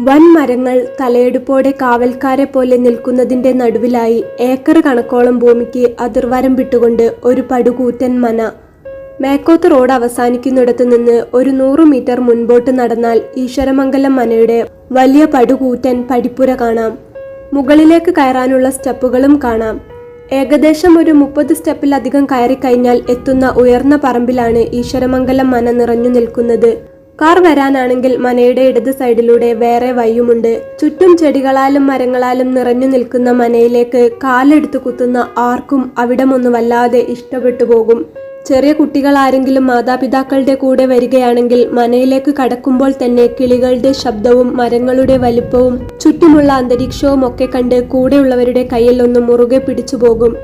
വൻ മരങ്ങൾ തലയെടുപ്പോടെ കാവൽക്കാരെ പോലെ നിൽക്കുന്നതിന്റെ നടുവിലായി ഏക്കർ കണക്കോളം ഭൂമിക്ക് അതിർവരം വിട്ടുകൊണ്ട് ഒരു പടുകൂറ്റൻ മന. മേക്കോത്ത് റോഡ് അവസാനിക്കുന്നിടത്തു നിന്ന് ഒരു 100 മീറ്റർ മുൻപോട്ട് നടന്നാൽ ഈശ്വരമംഗലം മനയുടെ വലിയ പടുകൂറ്റൻ പടിപ്പുര കാണാം. മുകളിലേക്ക് കയറാനുള്ള സ്റ്റെപ്പുകളും കാണാം. ഏകദേശം ഒരു 30 സ്റ്റെപ്പിലധികം കയറിക്കഴിഞ്ഞാൽ എത്തുന്ന ഉയർന്ന പറമ്പിലാണ് ഈശ്വരമംഗലം മന നിറഞ്ഞു നിൽക്കുന്നത്. കാർ വരാനാണെങ്കിൽ മനയുടെ ഇടത് സൈഡിലൂടെ വേറെ വഴിയുമുണ്ട്. ചുറ്റും ചെടികളാലും മരങ്ങളാലും നിറഞ്ഞു നിൽക്കുന്ന മനയിലേക്ക് കാലെടുത്ത് കുത്തുന്ന ആർക്കും അവിടമൊന്ന് വല്ലാതെ ഇഷ്ടപ്പെട്ടു പോകും. ചെറിയ കുട്ടികൾ ആരെങ്കിലും മാതാപിതാക്കളുടെ കൂടെ വരികയാണെങ്കിൽ മനയിലേക്ക് കടക്കുമ്പോൾ തന്നെ കിളികളുടെ ശബ്ദവും മരങ്ങളുടെ വലിപ്പവും ചുറ്റുമുള്ള അന്തരീക്ഷവും ഒക്കെ കണ്ട് കൂടെയുള്ളവരുടെ കയ്യിൽ ഒന്ന് മുറുകെ പിടിച്ചു പോകും.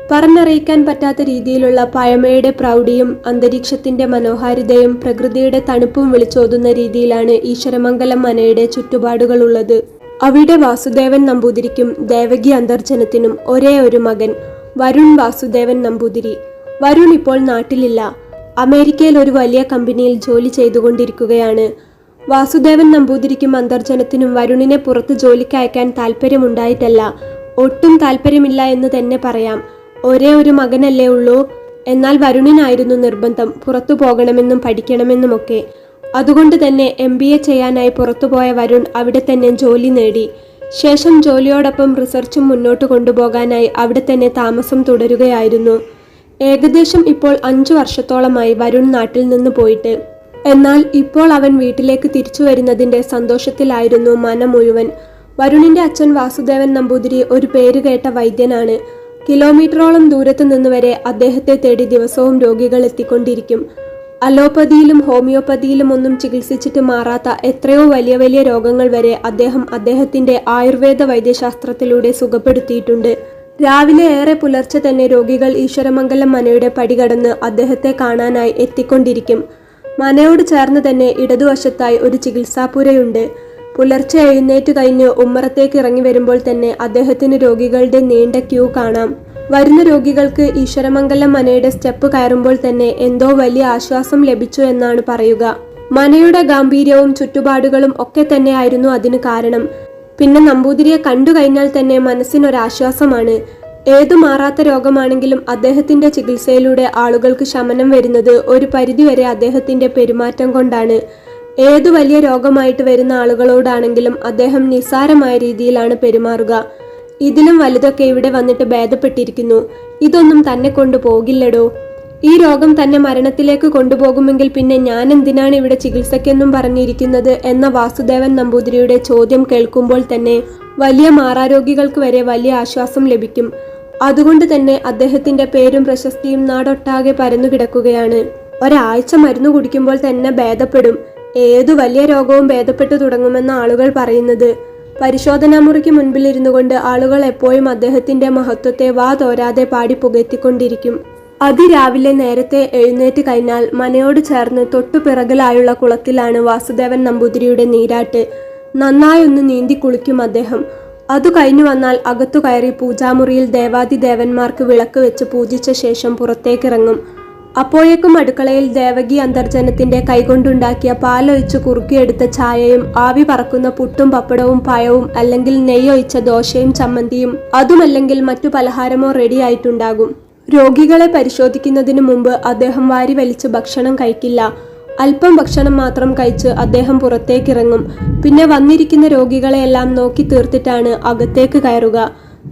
പറഞ്ഞറിയിക്കാൻ പറ്റാത്ത രീതിയിലുള്ള പഴമയുടെ പ്രൗഢിയും അന്തരീക്ഷത്തിന്റെ മനോഹാരിതയും പ്രകൃതിയുടെ തണുപ്പും വിളിച്ചോതുന്ന രീതിയിലാണ് ഈശ്വരമംഗലം മനയുടെ ചുറ്റുപാടുകളുള്ളത്. അവിടെ വാസുദേവൻ നമ്പൂതിരിക്കും ദേവകി അന്തർജനത്തിനും ഒരേ ഒരു മകൻ വരുൺ വാസുദേവൻ നമ്പൂതിരി. വരുൺ ഇപ്പോൾ നാട്ടിലില്ല. അമേരിക്കയിൽ ഒരു വലിയ കമ്പനിയിൽ ജോലി ചെയ്തുകൊണ്ടിരിക്കുകയാണ്. വാസുദേവൻ നമ്പൂതിരിക്കും അന്തർജനത്തിനും വരുണിനെ പുറത്ത് ജോലിക്ക് അയക്കാൻ താല്പര്യമുണ്ടായിട്ടല്ല, ഒട്ടും താല്പര്യമില്ല എന്ന് തന്നെ പറയാം. ഒരേ ഒരു മകനല്ലേ ഉള്ളൂ. എന്നാൽ വരുണിനായിരുന്നു നിർബന്ധം പുറത്തു പോകണമെന്നും പഠിക്കണമെന്നുമൊക്കെ. അതുകൊണ്ട് തന്നെ MBA ചെയ്യാനായി പുറത്തുപോയ വരുൺ അവിടെ തന്നെ ജോലി നേടി. ശേഷം ജോലിയോടൊപ്പം റിസർച്ചും മുന്നോട്ട് കൊണ്ടുപോകാനായി അവിടെ തന്നെ താമസം തുടരുകയായിരുന്നു. ഏകദേശം ഇപ്പോൾ 5 വർഷത്തോളമായി വരുൺ നാട്ടിൽ നിന്ന് പോയിട്ട്. എന്നാൽ ഇപ്പോൾ അവൻ വീട്ടിലേക്ക് തിരിച്ചു വരുന്നതിന്റെ സന്തോഷത്തിലായിരുന്നു മന മുഴുവൻ. വരുണിന്റെ അച്ഛൻ വാസുദേവൻ നമ്പൂതിരി ഒരു പേരുകേട്ട വൈദ്യനാണ്. കിലോമീറ്ററോളം ദൂരത്തു നിന്ന് വരെ അദ്ദേഹത്തെ തേടി ദിവസവും രോഗികൾ എത്തിക്കൊണ്ടിരിക്കും. അലോപ്പതിയിലും ഹോമിയോപ്പതിയിലും ഒന്നും ചികിത്സിച്ചിട്ട് മാറാത്ത എത്രയോ വലിയ വലിയ രോഗങ്ങൾ വരെ അദ്ദേഹം അദ്ദേഹത്തിന്റെ ആയുർവേദ വൈദ്യശാസ്ത്രത്തിലൂടെ സുഖപ്പെടുത്തിയിട്ടുണ്ട്. രാവിലെ ഏറെ പുലർച്ചെ തന്നെ രോഗികൾ ഈശ്വരമംഗലം മനയുടെ പടി കടന്ന് അദ്ദേഹത്തെ കാണാനായി എത്തിക്കൊണ്ടിരിക്കും. മനയോട് ചേർന്ന് തന്നെ ഇടതുവശത്തായി ഒരു ചികിത്സാപുരയുണ്ട്. പുലർച്ചെ എഴുന്നേറ്റ് കഴിഞ്ഞ് ഉമ്മറത്തേക്ക് ഇറങ്ങി വരുമ്പോൾ തന്നെ അദ്ദേഹത്തിന് രോഗികളുടെ നീണ്ട ക്യൂ കാണാം. വരുന്ന രോഗികൾക്ക് ഈശ്വരമംഗലം മനയുടെ സ്റ്റെപ്പ് കയറുമ്പോൾ തന്നെ എന്തോ വലിയ ആശ്വാസം ലഭിച്ചു എന്നാണ് പറയുക. മനയുടെ ഗാംഭീര്യവും ചുറ്റുപാടുകളും ഒക്കെ തന്നെയായിരുന്നു അതിന് കാരണം. പിന്നെ നമ്പൂതിരിയെ കണ്ടു കഴിഞ്ഞാൽ തന്നെ മനസ്സിനൊരാശ്വാസമാണ്. ഏതു മാറാത്ത രോഗമാണെങ്കിലും അദ്ദേഹത്തിന്റെ ചികിത്സയിലൂടെ ആളുകൾക്ക് ശമനം വരുന്നത് ഒരു പരിധിവരെ അദ്ദേഹത്തിന്റെ പെരുമാറ്റം കൊണ്ടാണ്. ഏതു വലിയ രോഗമായിട്ട് വരുന്ന ആളുകളോടാണെങ്കിലും അദ്ദേഹം നിസ്സാരമായ രീതിയിലാണ് പെരുമാറുക. ഇതിലും വലുതൊക്കെ ഇവിടെ വന്നിട്ട് ഭേദപ്പെട്ടിരിക്കുന്നു, ഇതൊന്നും തന്നെ കൊണ്ടു പോകില്ലടോ, ഈ രോഗം തന്നെ മരണത്തിലേക്ക് കൊണ്ടുപോകുമെങ്കിൽ പിന്നെ ഞാൻ എന്തിനാണ് ഇവിടെ ചികിത്സയ്ക്കെന്നും പറഞ്ഞിരിക്കുന്നത് എന്ന വാസുദേവൻ നമ്പൂതിരിയുടെ ചോദ്യം കേൾക്കുമ്പോൾ തന്നെ വലിയ മാറാരോഗികൾക്ക് വരെ വലിയ ആശ്വാസം ലഭിക്കും. അതുകൊണ്ട് തന്നെ അദ്ദേഹത്തിന്റെ പേരും പ്രശസ്തിയും നാടൊട്ടാകെ പരന്നു കിടക്കുകയാണ്. ഒരാഴ്ച മരുന്ന് കുടിക്കുമ്പോൾ തന്നെ ഭേദപ്പെടും. ഏതു വലിയ രോഗവും ഭേദപ്പെട്ടു തുടങ്ങുമെന്ന ആളുകൾ പറയുന്നത്. പരിശോധനാ മുറിക്ക് മുൻപിലിരുന്നു കൊണ്ട് ആളുകൾ എപ്പോഴും അദ്ദേഹത്തിന്റെ മഹത്വത്തെ വാ തോരാതെ പാടി പുകഴ്ത്തിക്കൊണ്ടിരിക്കും. അതിരാവിലെ നേരത്തെ എഴുന്നേറ്റ് കഴിഞ്ഞാൽ മനയോട് ചേർന്ന് തൊട്ടുപിറകിലായുള്ള കുളത്തിലാണ് വാസുദേവൻ നമ്പൂതിരിയുടെ നീരാട്ട്. നന്നായൊന്ന് നീന്തി കുളിക്കും അദ്ദേഹം. അതു കഴിഞ്ഞു വന്നാൽ അകത്തു കയറി പൂജാമുറിയിൽ ദേവാദിദേവന്മാർക്ക് വിളക്ക് വെച്ച് പൂജിച്ച ശേഷം പുറത്തേക്കിറങ്ങും. അപ്പോഴേക്കും അടുക്കളയിൽ ദേവകി അന്തർജനത്തിന്റെ കൈകൊണ്ടുണ്ടാക്കിയ പാലൊഴിച്ച് കുറുക്കിയെടുത്ത ചായയും ആവി പറക്കുന്ന പുട്ടും പപ്പടവും പഴവും അല്ലെങ്കിൽ നെയ്യൊഴിച്ച ദോശയും ചമ്മന്തിയും അതുമല്ലെങ്കിൽ മറ്റു പലഹാരമോ റെഡിയായിട്ടുണ്ടാകും. രോഗികളെ പരിശോധിക്കുന്നതിന് മുമ്പ് അദ്ദേഹം വാരി വലിച്ച് ഭക്ഷണം കഴിക്കില്ല. അല്പം ഭക്ഷണം മാത്രം കഴിച്ച് അദ്ദേഹം പുറത്തേക്കിറങ്ങും. പിന്നെ വന്നിരിക്കുന്ന രോഗികളെയെല്ലാം നോക്കി തീർത്തിട്ടാണ് അകത്തേക്ക് കയറുക.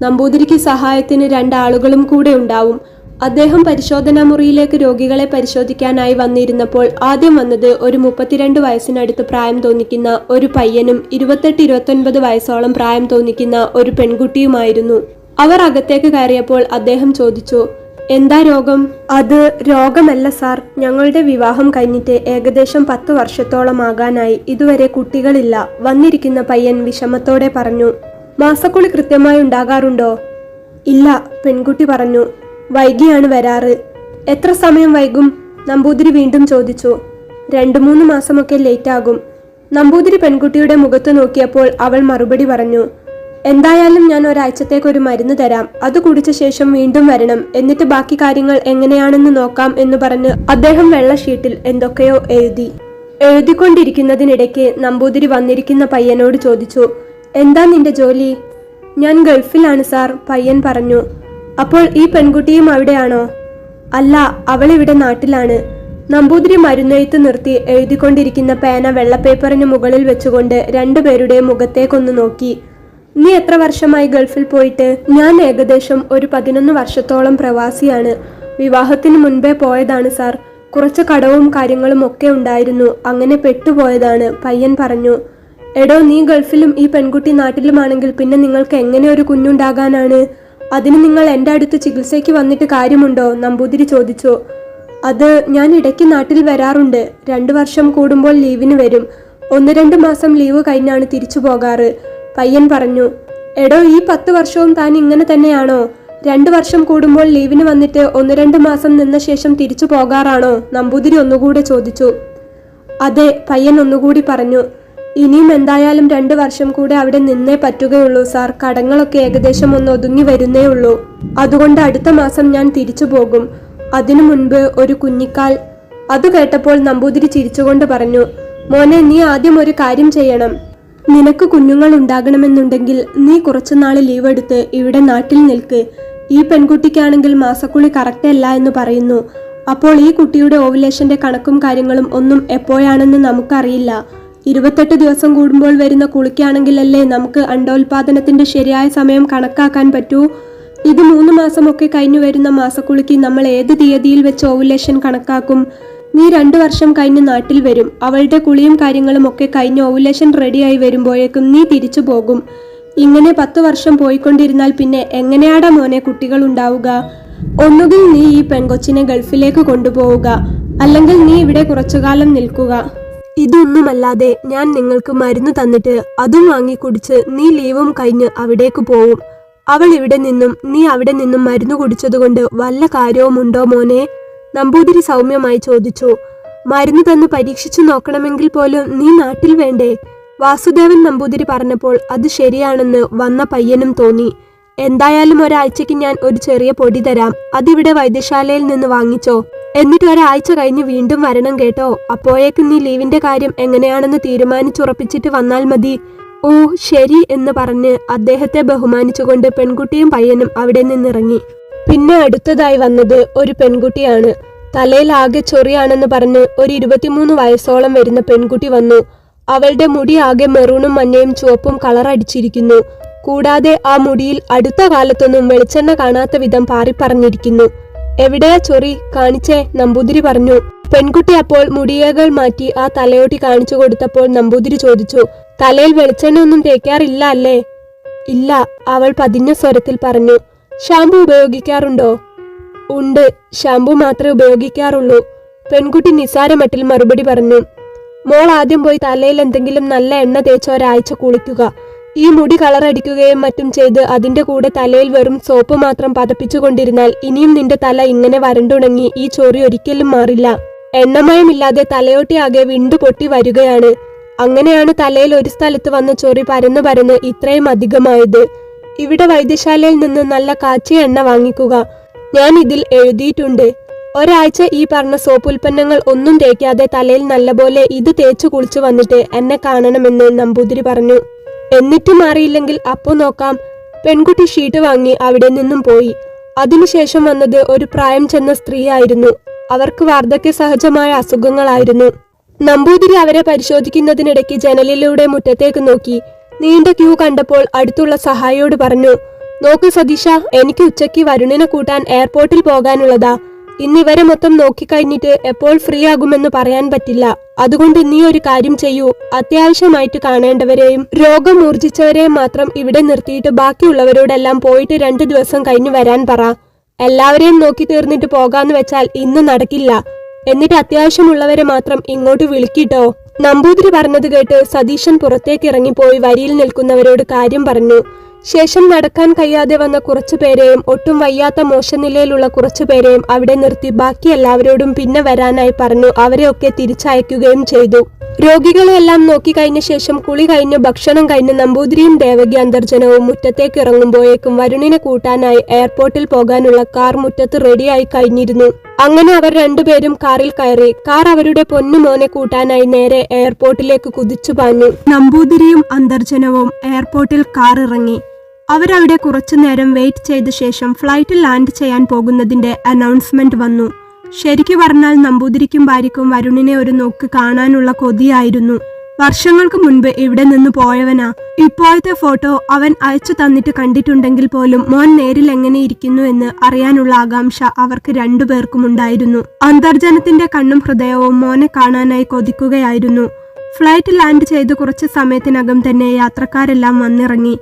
നമ്പൂതിരിക്ക് സഹായത്തിന് 2 ആളുകളും കൂടെ ഉണ്ടാവും. അദ്ദേഹം പരിശോധനാ മുറിയിലേക്ക് രോഗികളെ പരിശോധിക്കാനായി വന്നിരുന്നപ്പോൾ ആദ്യം വന്നത് ഒരു 32 വയസ്സിനടുത്ത് പ്രായം തോന്നിക്കുന്ന ഒരു പയ്യനും 28-29 വയസ്സോളം പ്രായം തോന്നിക്കുന്ന ഒരു പെൺകുട്ടിയുമായിരുന്നു. അവർ അകത്തേക്ക് കയറിയപ്പോൾ അദ്ദേഹം ചോദിച്ചു, എന്താ രോഗം? അത് രോഗമല്ല സാർ, ഞങ്ങളുടെ വിവാഹം കഴിഞ്ഞിട്ട് ഏകദേശം 10 വർഷത്തോളം ആകാനായി. ഇതുവരെ കുട്ടികളില്ല. വന്നിരിക്കുന്ന പയ്യൻ വിഷമത്തോടെ പറഞ്ഞു. മാസക്കുളി കൃത്യമായി ഉണ്ടാകാറുണ്ടോ? ഇല്ല, പെൺകുട്ടി പറഞ്ഞു. വൈകിയാണ് വരാറ്. എത്ര സമയം വൈകും? നമ്പൂതിരി വീണ്ടും ചോദിച്ചു. 2-3 മാസമൊക്കെ ലേറ്റ് ആകും. നമ്പൂതിരി പെൺകുട്ടിയുടെ മുഖത്ത് നോക്കിയപ്പോൾ അവൾ മറുപടി പറഞ്ഞു, എന്തായാലും ഞാൻ ഒരാഴ്ചത്തേക്കൊരു മരുന്ന് തരാം, അത് കുടിച്ച ശേഷം വീണ്ടും വരണം, എന്നിട്ട് ബാക്കി കാര്യങ്ങൾ എങ്ങനെയാണെന്ന് നോക്കാം എന്ന് പറഞ്ഞ് അദ്ദേഹം വെള്ള ഷീറ്റിൽ എന്തൊക്കെയോ എഴുതി. എഴുതിക്കൊണ്ടിരിക്കുന്നതിനിടയ്ക്ക് നമ്പൂതിരി വന്നിരിക്കുന്ന പയ്യനോട് ചോദിച്ചു, എന്താ നിന്റെ ജോലി? ഞാൻ ഗൾഫിലാണ് സാർ, പയ്യൻ പറഞ്ഞു. അപ്പോൾ ഈ പെൺകുട്ടിയും അവിടെയാണോ? അല്ല, അവളിവിടെ നാട്ടിലാണ്. നമ്പൂതിരി മരുന്നെഴുത്ത് നിർത്തി എഴുതിക്കൊണ്ടിരിക്കുന്ന പേന വെള്ളപ്പേപ്പറിന് മുകളിൽ വെച്ചുകൊണ്ട് രണ്ടുപേരുടെയും മുഖത്തേക്കൊന്ന് നോക്കി. നീ എത്ര വർഷമായി ഗൾഫിൽ പോയിട്ട്? ഞാൻ ഏകദേശം ഒരു 11 വർഷത്തോളം പ്രവാസിയാണ്. വിവാഹത്തിന് മുൻപേ പോയതാണ് സാർ. കുറച്ച് കടവും കാര്യങ്ങളും ഒക്കെ ഉണ്ടായിരുന്നു, അങ്ങനെ പെട്ടുപോയതാണ്, പയ്യൻ പറഞ്ഞു. എടോ, നീ ഗൾഫിലും ഈ പെൺകുട്ടി നാട്ടിലുമാണെങ്കിൽ പിന്നെ നിങ്ങൾക്ക് എങ്ങനെ ഒരു കുഞ്ഞുണ്ടാകാനാണ്? അതിന് നിങ്ങൾ എൻ്റെ അടുത്ത് ചികിത്സയ്ക്ക് വന്നിട്ട് കാര്യമുണ്ടോ? നമ്പൂതിരി ചോദിച്ചു. അത് ഞാൻ ഇടയ്ക്ക് നാട്ടിൽ വരാറുണ്ട്. 2 വർഷം കൂടുമ്പോൾ ലീവിന് വരും. 1-2 മാസം ലീവ് കഴിഞ്ഞാണ് തിരിച്ചു പോകാറ്, പയ്യൻ പറഞ്ഞു. എടോ, ഈ 10 വർഷവും താൻ ഇങ്ങനെ തന്നെയാണോ? 2 വർഷം കൂടുമ്പോൾ ലീവിന് വന്നിട്ട് 1-2 മാസം നിന്ന ശേഷം തിരിച്ചു പോകാറാണോ? നമ്പൂതിരി ഒന്നുകൂടെ ചോദിച്ചു. അതെ, പയ്യൻ ഒന്നുകൂടി പറഞ്ഞു. ഇനിയും എന്തായാലും 2 വർഷം കൂടെ അവിടെ നിന്നേ പറ്റുകയുള്ളൂ സാർ. കടങ്ങളൊക്കെ ഏകദേശം ഒന്ന് ഒതുങ്ങി വരുന്നേ ഉള്ളൂ. അതുകൊണ്ട് അടുത്ത മാസം ഞാൻ തിരിച്ചു പോകും. അതിനു മുൻപ് ഒരു കുഞ്ഞിക്കാൽ. അത് കേട്ടപ്പോൾ നമ്പൂതിരി ചിരിച്ചുകൊണ്ട് പറഞ്ഞു, മോനെ, നീ ആദ്യം ഒരു കാര്യം ചെയ്യണം. നിനക്ക് കുഞ്ഞുങ്ങൾ ഉണ്ടാകണമെന്നുണ്ടെങ്കിൽ നീ കുറച്ചുനാള് ലീവ് എടുത്ത് ഇവിടെ നാട്ടിൽ നിൽക്ക്. ഈ പെൺകുട്ടിക്കാണെങ്കിൽ മാസക്കുളി കറക്റ്റ് അല്ല എന്ന് പറയുന്നു. അപ്പോൾ ഈ കുട്ടിയുടെ ഓവുലേഷന്റെ കണക്കും കാര്യങ്ങളും ഒന്നും എപ്പോഴാണെന്ന് നമുക്കറിയില്ല. 28 ദിവസം കൂടുമ്പോൾ വരുന്ന കുളിക്കാണെങ്കിലല്ലേ നമുക്ക് അണ്ടോൽപാദനത്തിന്റെ ശരിയായ സമയം കണക്കാക്കാൻ പറ്റൂ. ഇത് 3 മാസമൊക്കെ കഴിഞ്ഞു വരുന്ന മാസക്കുളിക്ക് നമ്മൾ ഏത് തീയതിയിൽ വെച്ച് ഓവുലേഷൻ കണക്കാക്കും? നീ 2 വർഷം കഴിഞ്ഞ് നാട്ടിൽ വരും. അവളുടെ കുളിയും കാര്യങ്ങളും ഒക്കെ കഴിഞ്ഞ് ഓവുലേഷൻ റെഡിയായി വരുമ്പോഴേക്കും നീ തിരിച്ചു പോകും. ഇങ്ങനെ 10 വർഷം പോയിക്കൊണ്ടിരുന്നാൽ പിന്നെ എങ്ങനെയാടാ മോനെ കുട്ടികൾ ഉണ്ടാവുക? ഒന്നുകിൽ നീ ഈ പെൺകൊച്ചിനെ ഗൾഫിലേക്ക് കൊണ്ടുപോവുക, അല്ലെങ്കിൽ നീ ഇവിടെ കുറച്ചുകാലം നിൽക്കുക. ഇതൊന്നുമല്ലാതെ ഞാൻ നിങ്ങൾക്ക് മരുന്ന് തന്നിട്ട് അതും വാങ്ങി കുടിച്ച് നീ ലീവും കഴിഞ്ഞ് അവിടേക്ക് പോവും. അവൾ ഇവിടെ നിന്നും നീ അവിടെ നിന്നും മരുന്ന് കുടിച്ചതുകൊണ്ട് വല്ല കാര്യവുമുണ്ടോ മോനെ? നമ്പൂതിരി സൗമ്യമായി ചോദിച്ചു. മരുന്ന് തന്ന് പരീക്ഷിച്ചു നോക്കണമെങ്കിൽ പോലും നീ നാട്ടിൽ വേണ്ടേ? വാസുദേവൻ നമ്പൂതിരി പറഞ്ഞപ്പോൾ അത് ശരിയാണെന്ന് വന്ന പയ്യനും തോന്നി. എന്തായാലും ഒരാഴ്ചക്ക് ഞാൻ ഒരു ചെറിയ പൊടി തരാം. അതിവിടെ വൈദ്യശാലയിൽ നിന്ന് വാങ്ങിച്ചോ. എന്നിട്ട് ഒരാഴ്ച കഴിഞ്ഞ് വീണ്ടും വരണം കേട്ടോ. അപ്പോഴേക്കും നീ ലീവിന്റെ കാര്യം എങ്ങനെയാണെന്ന് തീരുമാനിച്ചുറപ്പിച്ചിട്ട് വന്നാൽ മതി. ഓ ശരി എന്ന് പറഞ്ഞ് അദ്ദേഹത്തെ ബഹുമാനിച്ചുകൊണ്ട് പെൺകുട്ടിയും പയ്യനും അവിടെ നിന്നിറങ്ങി. പിന്നെ അടുത്തതായി വന്നത് ഒരു പെൺകുട്ടിയാണ്. തലയിൽ ആകെ ചൊറിയാണെന്ന് പറഞ്ഞ് ഒരു 23 വയസ്സോളം വരുന്ന പെൺകുട്ടി വന്നു. അവളുടെ മുടി ആകെ മെറൂണും മഞ്ഞയും ചുവപ്പും കളറടിച്ചിരിക്കുന്നു. കൂടാതെ ആ മുടിയിൽ അടുത്ത കാലത്തൊന്നും വെളിച്ചെണ്ണ കാണാത്ത വിധം പാറിപ്പറഞ്ഞിരിക്കുന്നു. എവിടെയാ ചൊറി? കാണിച്ചേ, നമ്പൂതിരി പറഞ്ഞു. പെൺകുട്ടി അപ്പോൾ മുടിയകൾ മാറ്റി ആ തലയോട്ടി കാണിച്ചു കൊടുത്തപ്പോൾ നമ്പൂതിരി ചോദിച്ചു, തലയിൽ വെളിച്ചെണ്ണ ഒന്നും തേക്കാറില്ല അല്ലേ? ഇല്ല, അവൾ പതിഞ്ഞ സ്വരത്തിൽ പറഞ്ഞു. ഷാമ്പു ഉപയോഗിക്കാറുണ്ടോ? ഉണ്ട്, ഷാമ്പു മാത്രമേ ഉപയോഗിക്കാറുള്ളൂ. പെൺകുട്ടി നിസാരമട്ടിൽ മറുപടി പറഞ്ഞു. മോൾ ആദ്യം പോയി തലയിൽ എന്തെങ്കിലും നല്ല എണ്ണ തേച്ച് ഒരാഴ്ച കുളിക്കുക. ഈ മുടി കളറടിക്കുകയും മറ്റും ചെയ്ത് അതിന്റെ കൂടെ തലയിൽ വെറും സോപ്പ് മാത്രം പതപ്പിച്ചുകൊണ്ടിരുന്നാൽ ഇനിയും നിന്റെ തല ഇങ്ങനെ വരണ്ടുണങ്ങി ഈ ചൊറി ഒരിക്കലും മാറില്ല. എണ്ണമയമില്ലാതെ തലയോട്ടി ആകെ വിണ്ടു പൊട്ടി വരികയാണ്. അങ്ങനെയാണ് തലയിൽ ഒരു സ്ഥലത്ത് വന്ന ചൊറി പരന്നു പരന്ന് ഇത്രയും അധികമായത്. ഇവിടെ വൈദ്യശാലയിൽ നിന്ന് നല്ല കാച്ചിയ എണ്ണ വാങ്ങിക്കുക. ഞാൻ ഇതിൽ എഴുതിയിട്ടുണ്ട്. ഒരാഴ്ച ഈ പറഞ്ഞ സോപ്പ് ഉൽപ്പന്നങ്ങൾ ഒന്നും തേക്കാതെ തലയിൽ നല്ലപോലെ ഇത് തേച്ചു കുളിച്ചു വന്നിട്ട് എന്നെ കാണണമെന്ന് നമ്പൂതിരി പറഞ്ഞു. എന്നിട്ടും മാറിയില്ലെങ്കിൽ അപ്പോ നോക്കാം. പെൺകുട്ടി ഷീട്ട് വാങ്ങി അവിടെ നിന്നും പോയി. അതിനുശേഷം വന്നത് ഒരു പ്രായം ചെന്ന സ്ത്രീയായിരുന്നു. അവർക്ക് വാർദ്ധക്യ സഹജമായ അസുഖങ്ങളായിരുന്നു. നമ്പൂതിരി അവരെ പരിശോധിക്കുന്നതിനിടയ്ക്ക് ജനലിലൂടെ മുറ്റത്തേക്ക് നോക്കി. നീണ്ട ക്യൂ കണ്ടപ്പോൾ അടുത്തുള്ള സഹായിയോട് പറഞ്ഞു, നോക്ക് സതീഷ, എനിക്ക് ഉച്ചയ്ക്ക് വരുണിനെ കൂട്ടാൻ എയർപോർട്ടിൽ പോകാനുള്ളതാ. ഇന്നിവരെ മൊത്തം നോക്കിക്കഴിഞ്ഞിട്ട് എപ്പോൾ ഫ്രീ ആകുമെന്ന് പറയാൻ പറ്റില്ല. അതുകൊണ്ട് നീ ഒരു കാര്യം ചെയ്യൂ, അത്യാവശ്യമായിട്ട് കാണേണ്ടവരെയും രോഗം മൂർജിച്ചവരെയും മാത്രം ഇവിടെ നിർത്തിയിട്ട് ബാക്കിയുള്ളവരോടെല്ലാം പോയിട്ട് 2 ദിവസം കഴിഞ്ഞു വരാൻ പറ. എല്ലാവരെയും നോക്കി തീർന്നിട്ട് പോകാന്ന് വെച്ചാൽ ഇന്ന് നടക്കില്ല. എന്നിട്ട് അത്യാവശ്യമുള്ളവരെ മാത്രം ഇങ്ങോട്ട് വിളിക്കിട്ടോ. നമ്പൂതിരി പറഞ്ഞത് കേട്ട് സതീശൻ പുറത്തേക്ക് ഇറങ്ങിപ്പോയി വരിയിൽ നിൽക്കുന്നവരോട് കാര്യം പറഞ്ഞു. ശേഷം നടക്കാൻ കഴിയാതെ വന്ന കുറച്ചുപേരെയും ഒട്ടും വയ്യാത്ത മോശനിലയിലുള്ള കുറച്ചുപേരെയും അവിടെ നിർത്തി ബാക്കി എല്ലാവരോടും പിന്നെ വരാനായി പറഞ്ഞു അവരെയൊക്കെ തിരിച്ചയക്കുകയും ചെയ്തു. രോഗികളെല്ലാം നോക്കിക്കഴിഞ്ഞ ശേഷം കുളി കഴിഞ്ഞ് ഭക്ഷണം കഴിഞ്ഞ് നമ്പൂതിരിയും ദേവകി അന്തർജനവും മുറ്റത്തേക്ക് ഇറങ്ങുമ്പോഴേക്കും വരുണിനെ കൂട്ടാനായി എയർപോർട്ടിൽ പോകാനുള്ള കാർ മുറ്റത്ത് റെഡിയായി കഴിഞ്ഞിരുന്നു. അങ്ങനെ അവർ രണ്ടുപേരും കാറിൽ കയറി. കാർ അവരുടെ പൊന്നുമോനെ കൂട്ടാനായി നേരെ എയർപോർട്ടിലേക്ക് കുതിച്ചു പാഞ്ഞു. നമ്പൂതിരിയും അന്തർജനവും എയർപോർട്ടിൽ കാർ ഇറങ്ങി. അവരവിടെ കുറച്ചുനേരം വെയിറ്റ് ചെയ്ത ശേഷം ഫ്ലൈറ്റിൽ ലാൻഡ് ചെയ്യാൻ പോകുന്നതിന്റെ അനൗൺസ്മെന്റ് വന്നു. ശരിക്കു പറഞ്ഞാൽ നമ്പൂതിരിക്കും ഭാര്യയ്ക്കും വരുണിനെ ഒരു നോക്ക് കാണാനുള്ള കൊതിയായിരുന്നു. വർഷങ്ങൾക്ക് മുൻപ് ഇവിടെ നിന്ന് പോയവനാ. ഇപ്പോഴത്തെ ഫോട്ടോ അവൻ അയച്ചു തന്നിട്ട് കണ്ടിട്ടുണ്ടെങ്കിൽ പോലും മോൻ നേരിൽ എങ്ങനെ ഇരിക്കുന്നു എന്ന് അറിയാനുള്ള ആകാംക്ഷ അവർക്ക് രണ്ടുപേർക്കും ഉണ്ടായിരുന്നു. അന്തർജനത്തിന്റെ കണ്ണും ഹൃദയവും മോനെ കാണാനായി കൊതിക്കുകയായിരുന്നു. ഫ്ലൈറ്റ് ലാൻഡ് ചെയ്ത് കുറച്ച് സമയത്തിനകം തന്നെ യാത്രക്കാരെല്ലാം വന്നിറങ്ങി.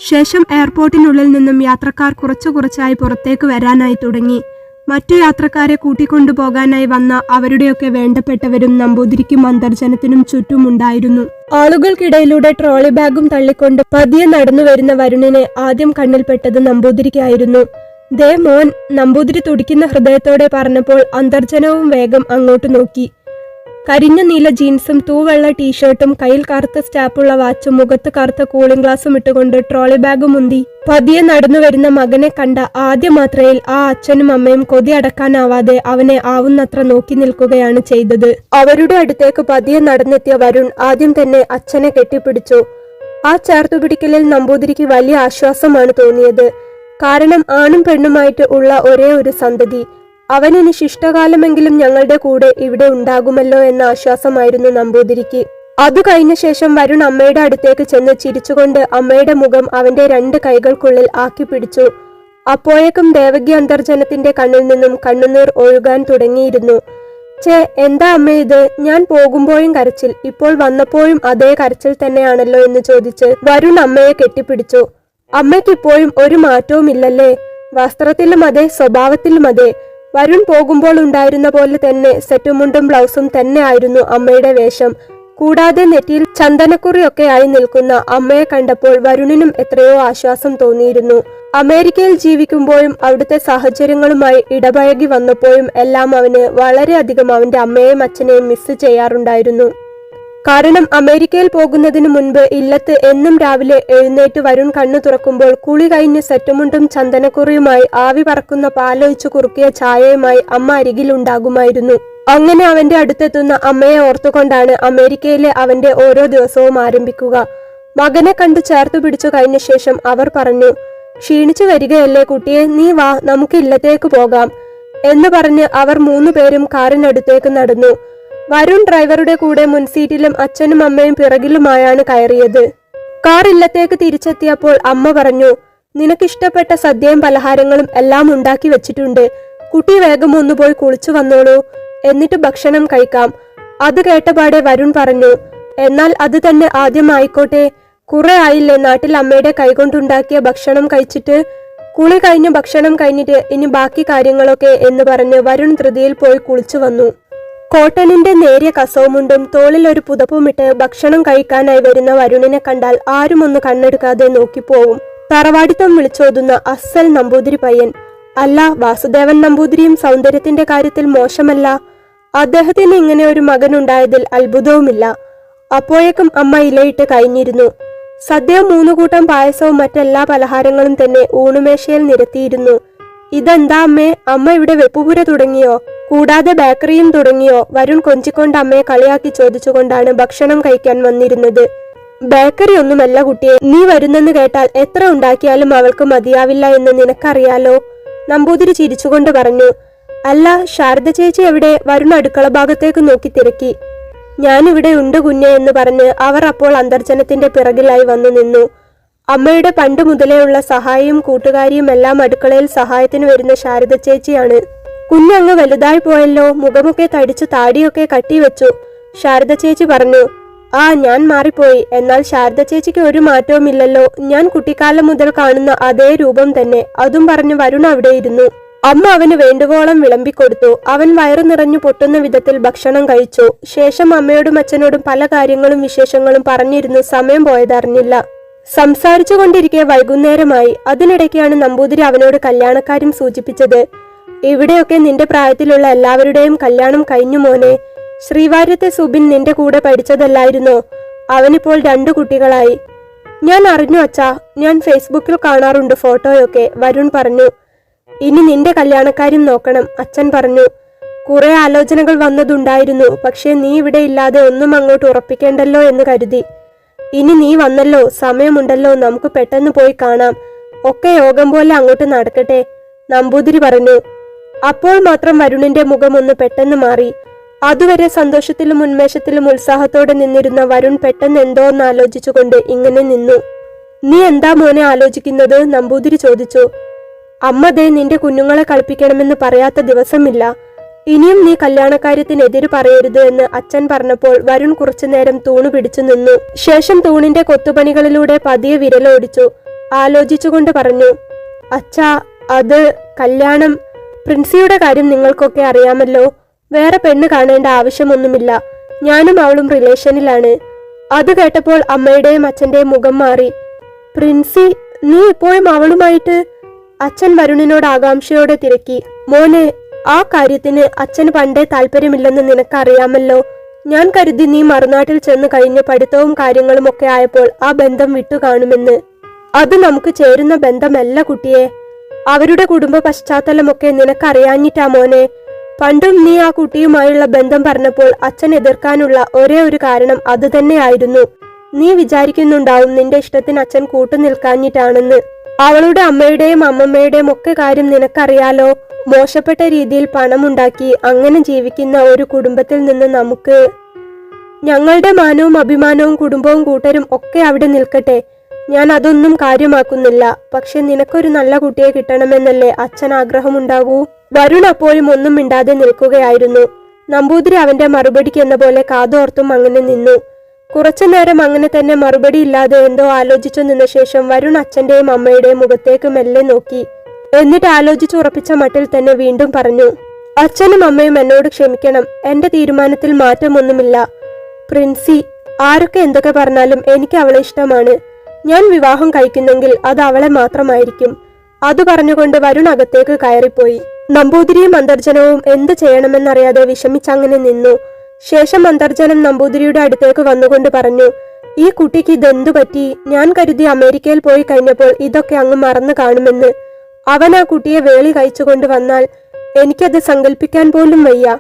ശേഷം എയർപോർട്ടിനുള്ളിൽ നിന്നും യാത്രക്കാർ കുറച്ചായി പുറത്തേക്ക് വരാനായി തുടങ്ങി. മറ്റു യാത്രക്കാരെ കൂട്ടിക്കൊണ്ടുപോകാനായി വന്ന അവരുടെയൊക്കെ വേണ്ടപ്പെട്ടവരും നമ്പൂതിരിക്കും അന്തർജനത്തിനും ചുറ്റുമുണ്ടായിരുന്നു. ആളുകൾക്കിടയിലൂടെ ട്രോളി ബാഗും തള്ളിക്കൊണ്ട് പതിയെ നടന്നു വരുന്ന വരുണിനെ ആദ്യം കണ്ണിൽപ്പെട്ടത് നമ്പൂതിരിക്കായിരുന്നു. ദേ മോൻ, നമ്പൂതിരി തുടിക്കുന്ന ഹൃദയത്തോടെ പറഞ്ഞപ്പോൾ അന്തർജനവും വേഗം അങ്ങോട്ട് നോക്കി. കരിഞ്ഞ നീല ജീൻസും തൂവെള്ള ടീഷർട്ടും കയ്യിൽ കറുത്ത സ്റ്റാപ്പുള്ള വാച്ചും മുഖത്ത് കറുത്ത കൂളിംഗ് ഗ്ലാസും ഇട്ടുകൊണ്ട് ട്രോളി ബാഗ് മുന്തി പതിയെ നടന്നു വരുന്ന മകനെ കണ്ട ആദ്യ മാത്രയിൽ ആ അച്ഛനും അമ്മയും കൊതി അടക്കാനാവാതെ അവനെ ആവുന്നത്ര നോക്കി നിൽക്കുകയാണ് ചെയ്തത്. അവരുടെ അടുത്തേക്ക് പതിയെ നടന്നെത്തിയ വരുൺ ആദ്യം തന്നെ അച്ഛനെ കെട്ടിപ്പിടിച്ചു. ആ ചേർത്തുപിടിക്കലിൽ നമ്പൂതിരിക്ക് വലിയ ആശ്വാസമാണ് തോന്നിയത്. കാരണം ആണും പെണ്ണുമായിട്ട് ഉള്ള ഒരേ ഒരു സന്തതി. അവനിനി ശിഷ്ടകാലമെങ്കിലും ഞങ്ങളുടെ കൂടെ ഇവിടെ ഉണ്ടാകുമല്ലോ എന്ന ആശ്വാസമായിരുന്നു നമ്പൂതിരിക്ക്. അത് കഴിഞ്ഞ ശേഷം വരുൺ അമ്മയുടെ അടുത്തേക്ക് ചെന്ന് ചിരിച്ചുകൊണ്ട് അമ്മയുടെ മുഖം അവന്റെ 2 കൈകൾക്കുള്ളിൽ ആക്കി പിടിച്ചു. അപ്പോഴേക്കും ദേവകി അന്തർജനത്തിന്റെ കണ്ണിൽ നിന്നും കണ്ണുനീർ ഒഴുകാൻ തുടങ്ങിയിരുന്നു. എന്താ അമ്മ ഇത്? ഞാൻ പോകുമ്പോഴും കരച്ചിൽ, ഇപ്പോൾ വന്നപ്പോഴും അതേ കരച്ചിൽ തന്നെയാണല്ലോ എന്ന് ചോദിച്ച് വരുൺ അമ്മയെ കെട്ടിപ്പിടിച്ചു. അമ്മയ്ക്കിപ്പോഴും ഒരു മാറ്റവും ഇല്ലല്ലേ? വസ്ത്രത്തിലും അതെ, സ്വഭാവത്തിലും അതെ. വരുൺ പോകുമ്പോൾ ഉണ്ടായിരുന്ന പോലെ തന്നെ സെറ്റുമുണ്ടും ബ്ലൗസും തന്നെ ആയിരുന്നു അമ്മയുടെ വേഷം. കൂടാതെ നെറ്റിയിൽ ചന്ദനക്കുറിയൊക്കെ ആയി നിൽക്കുന്ന അമ്മയെ കണ്ടപ്പോൾ വരുണിനും എത്രയോ ആശ്വാസം തോന്നിയിരുന്നു. അമേരിക്കയിൽ ജീവിക്കുമ്പോഴും അവിടുത്തെ സാഹചര്യങ്ങളുമായി ഇടപഴകി വന്നപ്പോഴും എല്ലാം അവന് വളരെയധികം അവന്റെ അമ്മയെയും അച്ഛനെയും മിസ് ചെയ്യാറുണ്ടായിരുന്നു. കാരണം അമേരിക്കയിൽ പോകുന്നതിന് മുൻപ് ഇല്ലത്ത് എന്നും രാവിലെ എഴുന്നേറ്റ് വരുൺ കണ്ണു തുറക്കുമ്പോൾ കുളി കഴിഞ്ഞ് സെറ്റുമുണ്ടും ചന്ദനക്കുറിയുമായി ആവി പറക്കുന്ന പാലൊഴിച്ചു കുറുക്കിയ ചായയുമായി അമ്മ അരികിലുണ്ടാകുമായിരുന്നു. അങ്ങനെ അവന്റെ അടുത്തെത്തുന്ന അമ്മയെ ഓർത്തുകൊണ്ടാണ് അമേരിക്കയിലെ അവന്റെ ഓരോ ദിവസവും ആരംഭിക്കുക. മകനെ കണ്ടു ചേർത്തു പിടിച്ചു കഴിഞ്ഞ ശേഷം അവർ പറഞ്ഞു, ക്ഷീണിച്ചു വരികയല്ലേ കുട്ടിയെ, നീ വാ, നമുക്ക് ഇല്ലത്തേക്ക് പോകാം എന്ന് പറഞ്ഞ് അവർ 3 പേരും കാറിനടുത്തേക്ക് നടന്നു. വരുൺ ഡ്രൈവറുടെ കൂടെ മുൻസീറ്റിലും അച്ഛനും അമ്മയും പിറകിലുമായാണ് കയറിയത്. കാർ ഇല്ലത്തേക്ക് തിരിച്ചെത്തിയപ്പോൾ അമ്മ പറഞ്ഞു, നിനക്കിഷ്ടപ്പെട്ട സദ്യയും പലഹാരങ്ങളും എല്ലാം ഉണ്ടാക്കി വെച്ചിട്ടുണ്ട്. കുട്ടി വേഗം ഒന്ന് പോയി കുളിച്ചു വന്നോളൂ, എന്നിട്ട് ഭക്ഷണം കഴിക്കാം. അത് കേട്ടപാടെ വരുൺ പറഞ്ഞു, എന്നാൽ അത് തന്നെ ആദ്യം ആയിക്കോട്ടെ. കുറെ ആയില്ലേ നാട്ടിൽ അമ്മയുടെ കൈകൊണ്ടുണ്ടാക്കിയ ഭക്ഷണം കഴിച്ചിട്ട്. കുളി കഴിഞ്ഞ് ഭക്ഷണം കഴിഞ്ഞിട്ട് ഇനി ബാക്കി കാര്യങ്ങളൊക്കെ എന്ന് പറഞ്ഞ് വരുൺ ധൃതിയിൽ പോയി കുളിച്ചു വന്നു. കോട്ടണിന്റെ നേരിയ കസവുമുണ്ടും തോളിൽ ഒരു പുതപ്പുമിട്ട് ഭക്ഷണം കഴിക്കാനായി വരുന്ന വരുണിനെ കണ്ടാൽ ആരും ഒന്ന് കണ്ണെടുക്കാതെ നോക്കിപ്പോവും. തറവാടിത്തം വിളിച്ചോതുന്ന അസൽ നമ്പൂതിരി പയ്യൻ. അല്ല, വാസുദേവൻ നമ്പൂതിരിയും സൗന്ദര്യത്തിന്റെ കാര്യത്തിൽ മോശമല്ല. അദ്ദേഹത്തിന് ഇങ്ങനെ ഒരു മകനുണ്ടായതിൽ അത്ഭുതവുമില്ല. അപ്പോഴേക്കും അമ്മ ഇലയിട്ട് കഴിഞ്ഞിരുന്നു. സദ്യ 3 കൂട്ടം പായസവും മറ്റെല്ലാ പലഹാരങ്ങളും തന്നെ ഊണുമേശയിൽ നിരത്തിയിരുന്നു. ഇതെന്താ അമ്മേ, അമ്മ ഇവിടെ വെപ്പുപുര തുടങ്ങിയോ? കൂടാതെ ബേക്കറിയും തുടങ്ങിയോ? വരുൺ കൊഞ്ചിക്കൊണ്ട് അമ്മയെ കളിയാക്കി ചോദിച്ചുകൊണ്ടാണ് ഭക്ഷണം കഴിക്കാൻ വന്നിരുന്നത്. ബേക്കറി ഒന്നുമല്ല കുട്ടിയെ, നീ വരുന്നെന്ന് കേട്ടാൽ എത്ര ഉണ്ടാക്കിയാലും അവൾക്ക് മതിയാവില്ല എന്ന് നിനക്കറിയാലോ. നമ്പൂതിരി ചിരിച്ചുകൊണ്ട് പറഞ്ഞു. അല്ല, ശാരദ ചേച്ചി എവിടെ? വരുൺ അടുക്കള ഭാഗത്തേക്ക് നോക്കി തിരക്കി. ഞാനിവിടെ ഉണ്ട് കുഞ്ഞെ എന്ന് പറഞ്ഞ് അവർ അപ്പോൾ അന്തർജനത്തിന്റെ പിറകിലായി വന്നു നിന്നു. അമ്മയുടെ പണ്ട് മുതലേയുള്ള സഹായിയും കൂട്ടുകാരിയും എല്ലാം അടുക്കളയിൽ സഹായത്തിന് വരുന്ന ശാരദ ചേച്ചിയാണ്. കുഞ്ഞങ്ങ് വലുതായി പോയല്ലോ, മുഖമൊക്കെ തടിച്ചു താടിയൊക്കെ കട്ടിവെച്ചു. ശാരദ ചേച്ചി പറഞ്ഞു. ഞാൻ മാറിപ്പോയി. എന്നാൽ ശാരദ ചേച്ചിക്ക് ഒരു മാറ്റവുമില്ലല്ലോ, ഞാൻ കുട്ടിക്കാലം മുതൽ കാണുന്ന അതേ രൂപം തന്നെ. അതും പറഞ്ഞു വരുൺ അവിടെ ഇരുന്നു. അമ്മ അവന് വേണ്ടുവോളം വിളമ്പിക്കൊടുത്തു. അവൻ വയറു നിറഞ്ഞു പൊട്ടുന്ന വിധത്തിൽ ഭക്ഷണം കഴിച്ചു. ശേഷം അമ്മയോടും അച്ഛനോടും പല കാര്യങ്ങളും വിശേഷങ്ങളും പറഞ്ഞിരുന്നു സമയം പോയതറിഞ്ഞില്ല. സംസാരിച്ചു കൊണ്ടിരിക്കെ വൈകുന്നേരമായി. അതിനിടയ്ക്കാണ് നമ്പൂതിരി അവനോട് കല്യാണക്കാര്യം സൂചിപ്പിച്ചത്. ഇവിടെയൊക്കെ നിന്റെ പ്രായത്തിലുള്ള എല്ലാവരുടെയും കല്യാണം കഴിഞ്ഞു മോനെ. ശ്രീവാര്യത്തെ സുബിൻ നിന്റെ കൂടെ പഠിച്ചതല്ലായിരുന്നോ? അവനിപ്പോൾ 2 കുട്ടികളായി. ഞാൻ അറിഞ്ഞു അച്ഛാ, ഞാൻ ഫേസ്ബുക്കിൽ കാണാറുണ്ട് ഫോട്ടോയൊക്കെ, വരുൺ പറഞ്ഞു. ഇനി നിന്റെ കല്യാണക്കാര്യം നോക്കണം, അച്ഛൻ പറഞ്ഞു. കുറെ ആലോചനകൾ വന്നതുണ്ടായിരുന്നു, പക്ഷെ നീ ഇവിടെ ഇല്ലാതെ ഒന്നും അങ്ങോട്ട് ഉറപ്പിക്കേണ്ടല്ലോ എന്ന് കരുതി. ഇനി നീ വന്നല്ലോ, സമയമുണ്ടല്ലോ, നമുക്ക് പെട്ടെന്ന് പോയി കാണാം. ഒക്കെ യോഗം പോലെ അങ്ങോട്ട് നടക്കട്ടെ, നമ്പൂതിരി പറഞ്ഞു. അപ്പോൾ മാത്രം വരുണിന്റെ മുഖം ഒന്ന് പെട്ടെന്ന് മാറി. അതുവരെ സന്തോഷത്തിലും ഉന്മേഷത്തിലും ഉത്സാഹത്തോടെ നിന്നിരുന്ന വരുൺ പെട്ടെന്ന് എന്തോന്ന് ആലോചിച്ചുകൊണ്ട് ഇങ്ങനെ നിന്നു. നീ എന്താ മോനെ ആലോചിക്കുന്നത്? നമ്പൂതിരി ചോദിച്ചു. അമ്മ ദേ നിന്റെ കുഞ്ഞുങ്ങളെ കളിപ്പിക്കണമെന്ന് പറയാത്ത ദിവസമില്ല. ഇനിയും നീ കല്യാണക്കാര്യത്തിനെതിര് പറയരുത് എന്ന് അച്ഛൻ പറഞ്ഞപ്പോൾ വരുൺ കുറച്ചുനേരം തൂണു പിടിച്ചു നിന്നു. ശേഷം തൂണിന്റെ കൊത്തുപണികളിലൂടെ പതിയെ വിരലോടിച്ചു. ആലോചിച്ചുകൊണ്ട് പറഞ്ഞു, അച്ഛാ, അത് കല്യാണം. പ്രിൻസിയുടെ കാര്യം നിങ്ങൾക്കൊക്കെ അറിയാമല്ലോ. വേറെ പെണ്ണ് കാണേണ്ട ആവശ്യമൊന്നുമില്ല. ഞാനും അവളും റിലേഷനിലാണ്. അത് കേട്ടപ്പോൾ അമ്മയുടെയും അച്ഛന്റെയും മുഖം മാറി. പ്രിൻസി, നീ ഇപ്പോഴും അവളുമായിട്ട്? അച്ഛൻ വരുണിനോട് ആകാംക്ഷയോടെ തിരക്കി. മോനെ, ആ കാര്യത്തിന് അച്ഛന് പണ്ടേ താല്പര്യമില്ലെന്ന് നിനക്കറിയാമല്ലോ. ഞാൻ കരുതി നീ മറുനാട്ടിൽ ചെന്ന് കഴിഞ്ഞ് പഠിത്തവും കാര്യങ്ങളും ഒക്കെ ആയപ്പോൾ ആ ബന്ധം വിട്ടു കാണുമെന്ന്. അത് നമുക്ക് ചേരുന്ന ബന്ധമല്ല കുട്ടിയെ. അവരുടെ കുടുംബ പശ്ചാത്തലമൊക്കെ നിനക്കറിയാഞ്ഞിട്ടാ മോനെ. പണ്ടും നീ ആ കുട്ടിയുമായുള്ള ബന്ധം പറഞ്ഞപ്പോൾ അച്ഛൻ എതിർക്കാനുള്ള ഒരേ ഒരു കാരണം അത് തന്നെയായിരുന്നു. നീ വിചാരിക്കുന്നുണ്ടാവും നിന്റെ ഇഷ്ടത്തിന് അച്ഛൻ കൂട്ടുനിൽക്കാഞ്ഞിട്ടാണെന്ന്. അവളുടെ അമ്മയുടെയും അമ്മമ്മയുടെയും ഒക്കെ കാര്യം നിനക്കറിയാലോ. മോശപ്പെട്ട രീതിയിൽ പണമുണ്ടാക്കി അങ്ങനെ ജീവിക്കുന്ന ഒരു കുടുംബത്തിൽ നിന്ന് നമുക്ക്, ഞങ്ങളുടെ മാനവും അഭിമാനവും കുടുംബവും കൂട്ടരും ഒക്കെ അവിടെ നിൽക്കട്ടെ, ഞാൻ അതൊന്നും കാര്യമാക്കുന്നില്ല. പക്ഷെ നിനക്കൊരു നല്ല കുട്ടിയെ കിട്ടണമെന്നല്ലേ അച്ഛൻ ആഗ്രഹമുണ്ടാകൂ. വരുൺ അപ്പോഴും ഒന്നും മിണ്ടാതെ നിൽക്കുകയായിരുന്നു. നമ്പൂതിരി അവന്റെ മറുപടിക്ക് എന്ന പോലെ കാതോർത്തും അങ്ങനെ നിന്നു. കുറച്ചുനേരം അങ്ങനെ തന്നെ മറുപടി ഇല്ലാതെ എന്തോ ആലോചിച്ചു നിന്ന ശേഷം വരുൺ അച്ഛന്റെയും അമ്മയുടെയും മുഖത്തേക്ക് മെല്ലെ നോക്കി. എന്നിട്ട് ആലോചിച്ചുറപ്പിച്ച മട്ടിൽ തന്നെ വീണ്ടും പറഞ്ഞു, അച്ഛനും അമ്മയും എന്നോട് ക്ഷമിക്കണം. എന്റെ തീരുമാനത്തിൽ മാറ്റമൊന്നുമില്ല. പ്രിൻസി, ആരൊക്കെ എന്തൊക്കെ പറഞ്ഞാലും എനിക്ക് അവളെ ഇഷ്ടമാണ്. ഞാൻ വിവാഹം കഴിക്കുന്നെങ്കിൽ അത് അവളെ മാത്രമായിരിക്കും. അത് പറഞ്ഞുകൊണ്ട് വരുൺ അകത്തേക്ക് കയറിപ്പോയി. നമ്പൂതിരിയും അന്തർജനവും എന്ത് ചെയ്യണമെന്നറിയാതെ വിഷമിച്ചങ്ങനെ നിന്നു. ശേഷം അന്തർജനം നമ്പൂതിരിയുടെ അടുത്തേക്ക് വന്നുകൊണ്ട് പറഞ്ഞു, ഈ കുട്ടിക്ക് ഇതെന്തു പറ്റി? ഞാൻ കരുതി അമേരിക്കയിൽ പോയി കഴിഞ്ഞപ്പോൾ ഇതൊക്കെ അങ്ങ് മറന്നു കാണുമെന്ന്. അവൻ ആ കുട്ടിയെ വേളി കഴിച്ചുകൊണ്ട് വന്നാൽ എനിക്കത് സങ്കല്പിക്കാൻ പോലും വയ്യ.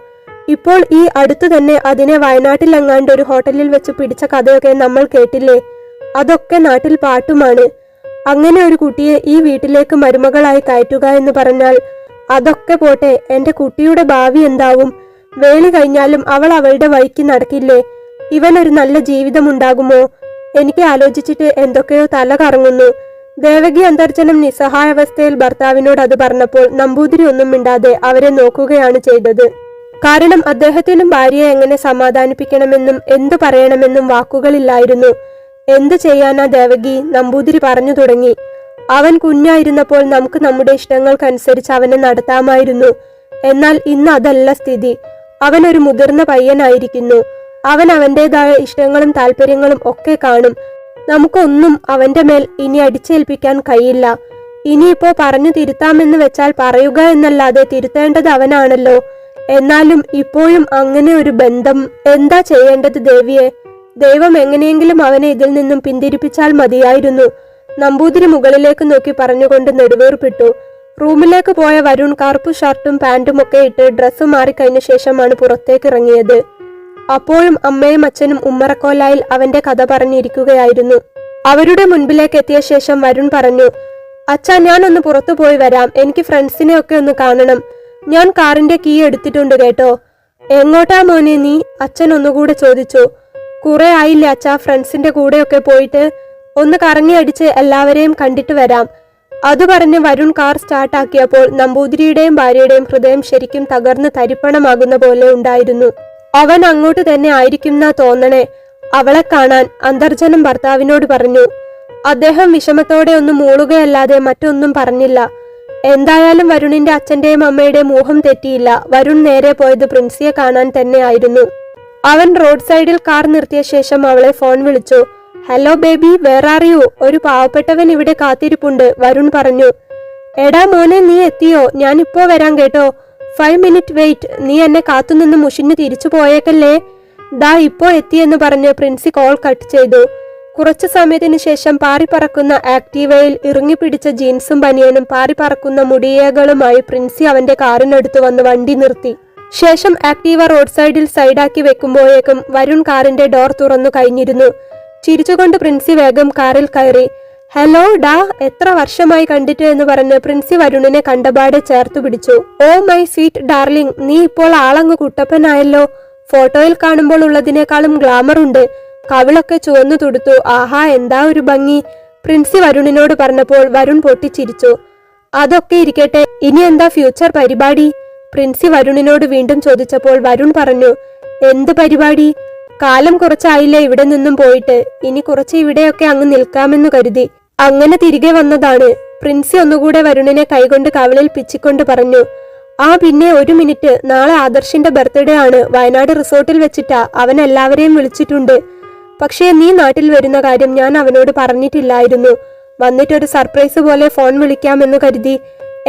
ഇപ്പോൾ ഈ അടുത്തു തന്നെ അതിനെ വയനാട്ടിലെങ്ങാണ്ട് ഒരു ഹോട്ടലിൽ വെച്ച് പിടിച്ച കഥയൊക്കെ നമ്മൾ കേട്ടില്ലേ? അതൊക്കെ നാട്ടിൽ പാട്ടുമാണ്. അങ്ങനെ ഒരു കുട്ടിയെ ഈ വീട്ടിലേക്ക് മരുമകളായി കയറ്റുക എന്ന് പറഞ്ഞാൽ അതൊക്കെ പോട്ടെ, എന്റെ കുട്ടിയുടെ ഭാവി എന്താവും? വേളി കഴിഞ്ഞാലും അവൾ അവളുടെ വഴിക്ക് നടക്കില്ലേ? ഇവനൊരു നല്ല ജീവിതമുണ്ടാകുമോ? എനിക്ക് ആലോചിച്ചിട്ട് എന്തൊക്കെയോ തല കറങ്ങുന്നു. ദേവകി അന്തർജനം നിസ്സഹായാവസ്ഥയിൽ ഭർത്താവിനോട് അത് പറഞ്ഞപ്പോൾ നമ്പൂതിരി ഒന്നും മിണ്ടാതെ അവരെ നോക്കുകയാണ് ചെയ്തത്. കാരണം അദ്ദേഹത്തിനും ഭാര്യയെ എങ്ങനെ സമാധാനിപ്പിക്കണമെന്നും എന്തു പറയണമെന്നും വാക്കുകളില്ലായിരുന്നു. എന്തു ചെയ്യാനാ ദേവകി? നമ്പൂതിരി പറഞ്ഞു തുടങ്ങി. അവൻ കുഞ്ഞായിരുന്നപ്പോൾ നമുക്ക് നമ്മുടെ ഇഷ്ടങ്ങൾക്കനുസരിച്ച് അവനെ നടത്താമായിരുന്നു. എന്നാൽ ഇന്ന് അതല്ല സ്ഥിതി. അവൻ ഒരു മുതിർന്ന പയ്യനായിരിക്കുന്നു. അവൻ അവൻ്റെതായ ഇഷ്ടങ്ങളും താല്പര്യങ്ങളും ഒക്കെ കാണും. നമുക്കൊന്നും അവന്റെ മേൽ ഇനി അടിച്ചേൽപ്പിക്കാൻ കഴിയില്ല. ഇനിയിപ്പോ പറഞ്ഞു തിരുത്താമെന്ന് വെച്ചാൽ പറയുക എന്നല്ലാതെ തിരുത്തേണ്ടത് അവനാണല്ലോ. എന്നാലും ഇപ്പോഴും അങ്ങനെ ഒരു ബന്ധം. എന്താ ചെയ്യേണ്ടത് ദേവിയെ? ദൈവം എങ്ങനെയെങ്കിലും അവനെ ഇതിൽ നിന്നും പിന്തിരിപ്പിച്ചാൽ മതിയായിരുന്നു. നമ്പൂതിരി മുകളിലേക്ക് നോക്കി പറഞ്ഞുകൊണ്ട് നെടുവേർപ്പിട്ടു. റൂമിലേക്ക് പോയ വരുൺ കറുപ്പ് ഷർട്ടും പാന്റും ഒക്കെ ഇട്ട് ഡ്രസ്സ് മാറിക്കഴിഞ്ഞ ശേഷമാണ് പുറത്തേക്ക് ഇറങ്ങിയത്. അപ്പോഴും അമ്മയും അച്ഛനും ഉമ്മറക്കോലായിൽ അവന്റെ കഥ പറഞ്ഞിരിക്കുകയായിരുന്നു. അവരുടെ മുൻപിലേക്ക് എത്തിയ ശേഷം വരുൺ പറഞ്ഞു, അച്ഛാ, ഞാനൊന്ന് പുറത്തു പോയി വരാം. എനിക്ക് ഫ്രണ്ട്സിനെ ഒക്കെ ഒന്ന് കാണണം. ഞാൻ കാറിന്റെ കീ എടുത്തിട്ടുണ്ട് കേട്ടോ. എങ്ങോട്ടാ മോനെ നീ? അച്ഛൻ ഒന്നുകൂടെ ചോദിച്ചു. കുറെ ആയില്ലേ അച്ഛാ ഫ്രണ്ട്സിന്റെ കൂടെയൊക്കെ പോയിട്ട്. ഒന്ന് കറങ്ങി അടിച്ച് എല്ലാവരെയും കണ്ടിട്ട് വരാം. അത് പറഞ്ഞ് വരുൺ കാർ സ്റ്റാർട്ടാക്കിയപ്പോൾ നമ്പൂതിരിയുടെയും ഭാര്യയുടെയും ഹൃദയം ശരിക്കും തകർന്ന് തരിപ്പണമാകുന്ന പോലെ ഉണ്ടായിരുന്നു. അവൻ അങ്ങോട്ട് തന്നെ ആയിരിക്കുന്നാ തോന്നണേ. അവളെ കാണാൻ അന്തർജനം ഭർത്താവിനോട് പറഞ്ഞു. അദ്ദേഹം വിഷമത്തോടെ ഒന്ന് മൂളുകയല്ലാതെ മറ്റൊന്നും പറഞ്ഞില്ല. എന്തായാലും വരുണിന്റെ അച്ഛന്റെയും അമ്മയുടെയും ഊഹം തെറ്റിയില്ല. വരുൺ നേരെ പോയത് പ്രിൻസിയെ കാണാൻ തന്നെ ആയിരുന്നു. അവൻ റോഡ് സൈഡിൽ കാർ നിർത്തിയ ശേഷം അവളെ ഫോൺ വിളിച്ചു. Hello baby, where are you? ഒരു പാവപ്പെട്ടവൻ ഇവിടെ കാത്തിരിപ്പുണ്ട്, വരുൺ പറഞ്ഞു. എടാ മോനെ, നീ എത്തിയോ? ഞാൻ ഇപ്പോ വരാം കേട്ടോ. 5 മിനിറ്റ് വെയിറ്റ്, നീ എന്നെ കാത്തുനിന്ന് മുഷിഞ്ഞ് തിരിച്ചു പോയേക്കല്ലേ. ദാ ഇപ്പോ എത്തിയെന്ന് പറഞ്ഞ് പ്രിൻസി കോൾ കട്ട് ചെയ്തു. കുറച്ചു സമയത്തിന് ശേഷം പാറിപ്പറക്കുന്ന ആക്റ്റീവയിൽ ഇറുങ്ങിപ്പിടിച്ച ജീൻസും ബനിയനും പാറിപ്പറക്കുന്ന മുടിയേകളുമായി പ്രിൻസി അവന്റെ കാറിനടുത്ത് വന്ന് വണ്ടി നിർത്തി. ശേഷം ആക്റ്റീവ റോഡ് സൈഡിൽ സൈഡാക്കി വെക്കുമ്പോഴേക്കും വരുൺ കാറിന്റെ ഡോർ തുറന്നു കഴിഞ്ഞിരുന്നു. ചിരിച്ചുകൊണ്ട് പ്രിൻസി വേഗം കാറിൽ കയറി. ഹലോ ഡാ, എത്ര വർഷമായി കണ്ടിട്ട് എന്ന് പറഞ്ഞ് പ്രിൻസി വരുണിനെ കണ്ടപാടെ ചേർത്തു പിടിച്ചു. ഓ മൈ സ്വീറ്റ് ഡാർലിംഗ്, നീ ഇപ്പോൾ ആളങ്ങ് കുട്ടപ്പനായല്ലോ. ഫോട്ടോയിൽ കാണുമ്പോൾ ഉള്ളതിനേക്കാളും ഗ്ലാമർ ഉണ്ട്. കവിളൊക്കെ ചുവന്നു തുടുത്തു. ആഹാ, എന്താ ഒരു ഭംഗി. പ്രിൻസി വരുണിനോട് പറഞ്ഞപ്പോൾ വരുൺ പൊട്ടിച്ചിരിച്ചു. അതൊക്കെ ഇരിക്കട്ടെ, ഇനി എന്താ ഫ്യൂച്ചർ പരിപാടി? പ്രിൻസി വരുണിനോട് വീണ്ടും ചോദിച്ചപ്പോൾ വരുൺ പറഞ്ഞു, എന്ത് പരിപാടി? കാലം കുറച്ചായില്ലേ ഇവിടെ നിന്നും പോയിട്ട്, ഇനി കുറച്ച് ഇവിടെയൊക്കെ അങ്ങ് നിൽക്കാമെന്ന് കരുതി അങ്ങനെ തിരികെ വന്നതാണ്. പ്രിൻസി ഒന്നുകൂടെ വരുണിനെ കൈകൊണ്ട് കവിളിൽ പിച്ചിക്കൊണ്ട് പറഞ്ഞു. ആ പിന്നെ ഒരു മിനിറ്റ്, നാളെ ആദർശിന്റെ ബർത്ത്ഡേ ആണ്. വയനാട് റിസോർട്ടിൽ വെച്ചിട്ടാ. അവൻ എല്ലാവരെയും വിളിച്ചിട്ടുണ്ട്. പക്ഷേ നീ നാട്ടിൽ വരുന്ന കാര്യം ഞാൻ അവനോട് പറഞ്ഞിട്ടില്ലായിരുന്നു. വന്നിട്ടൊരു സർപ്രൈസ് പോലെ ഫോൺ വിളിക്കാമെന്ന് കരുതി.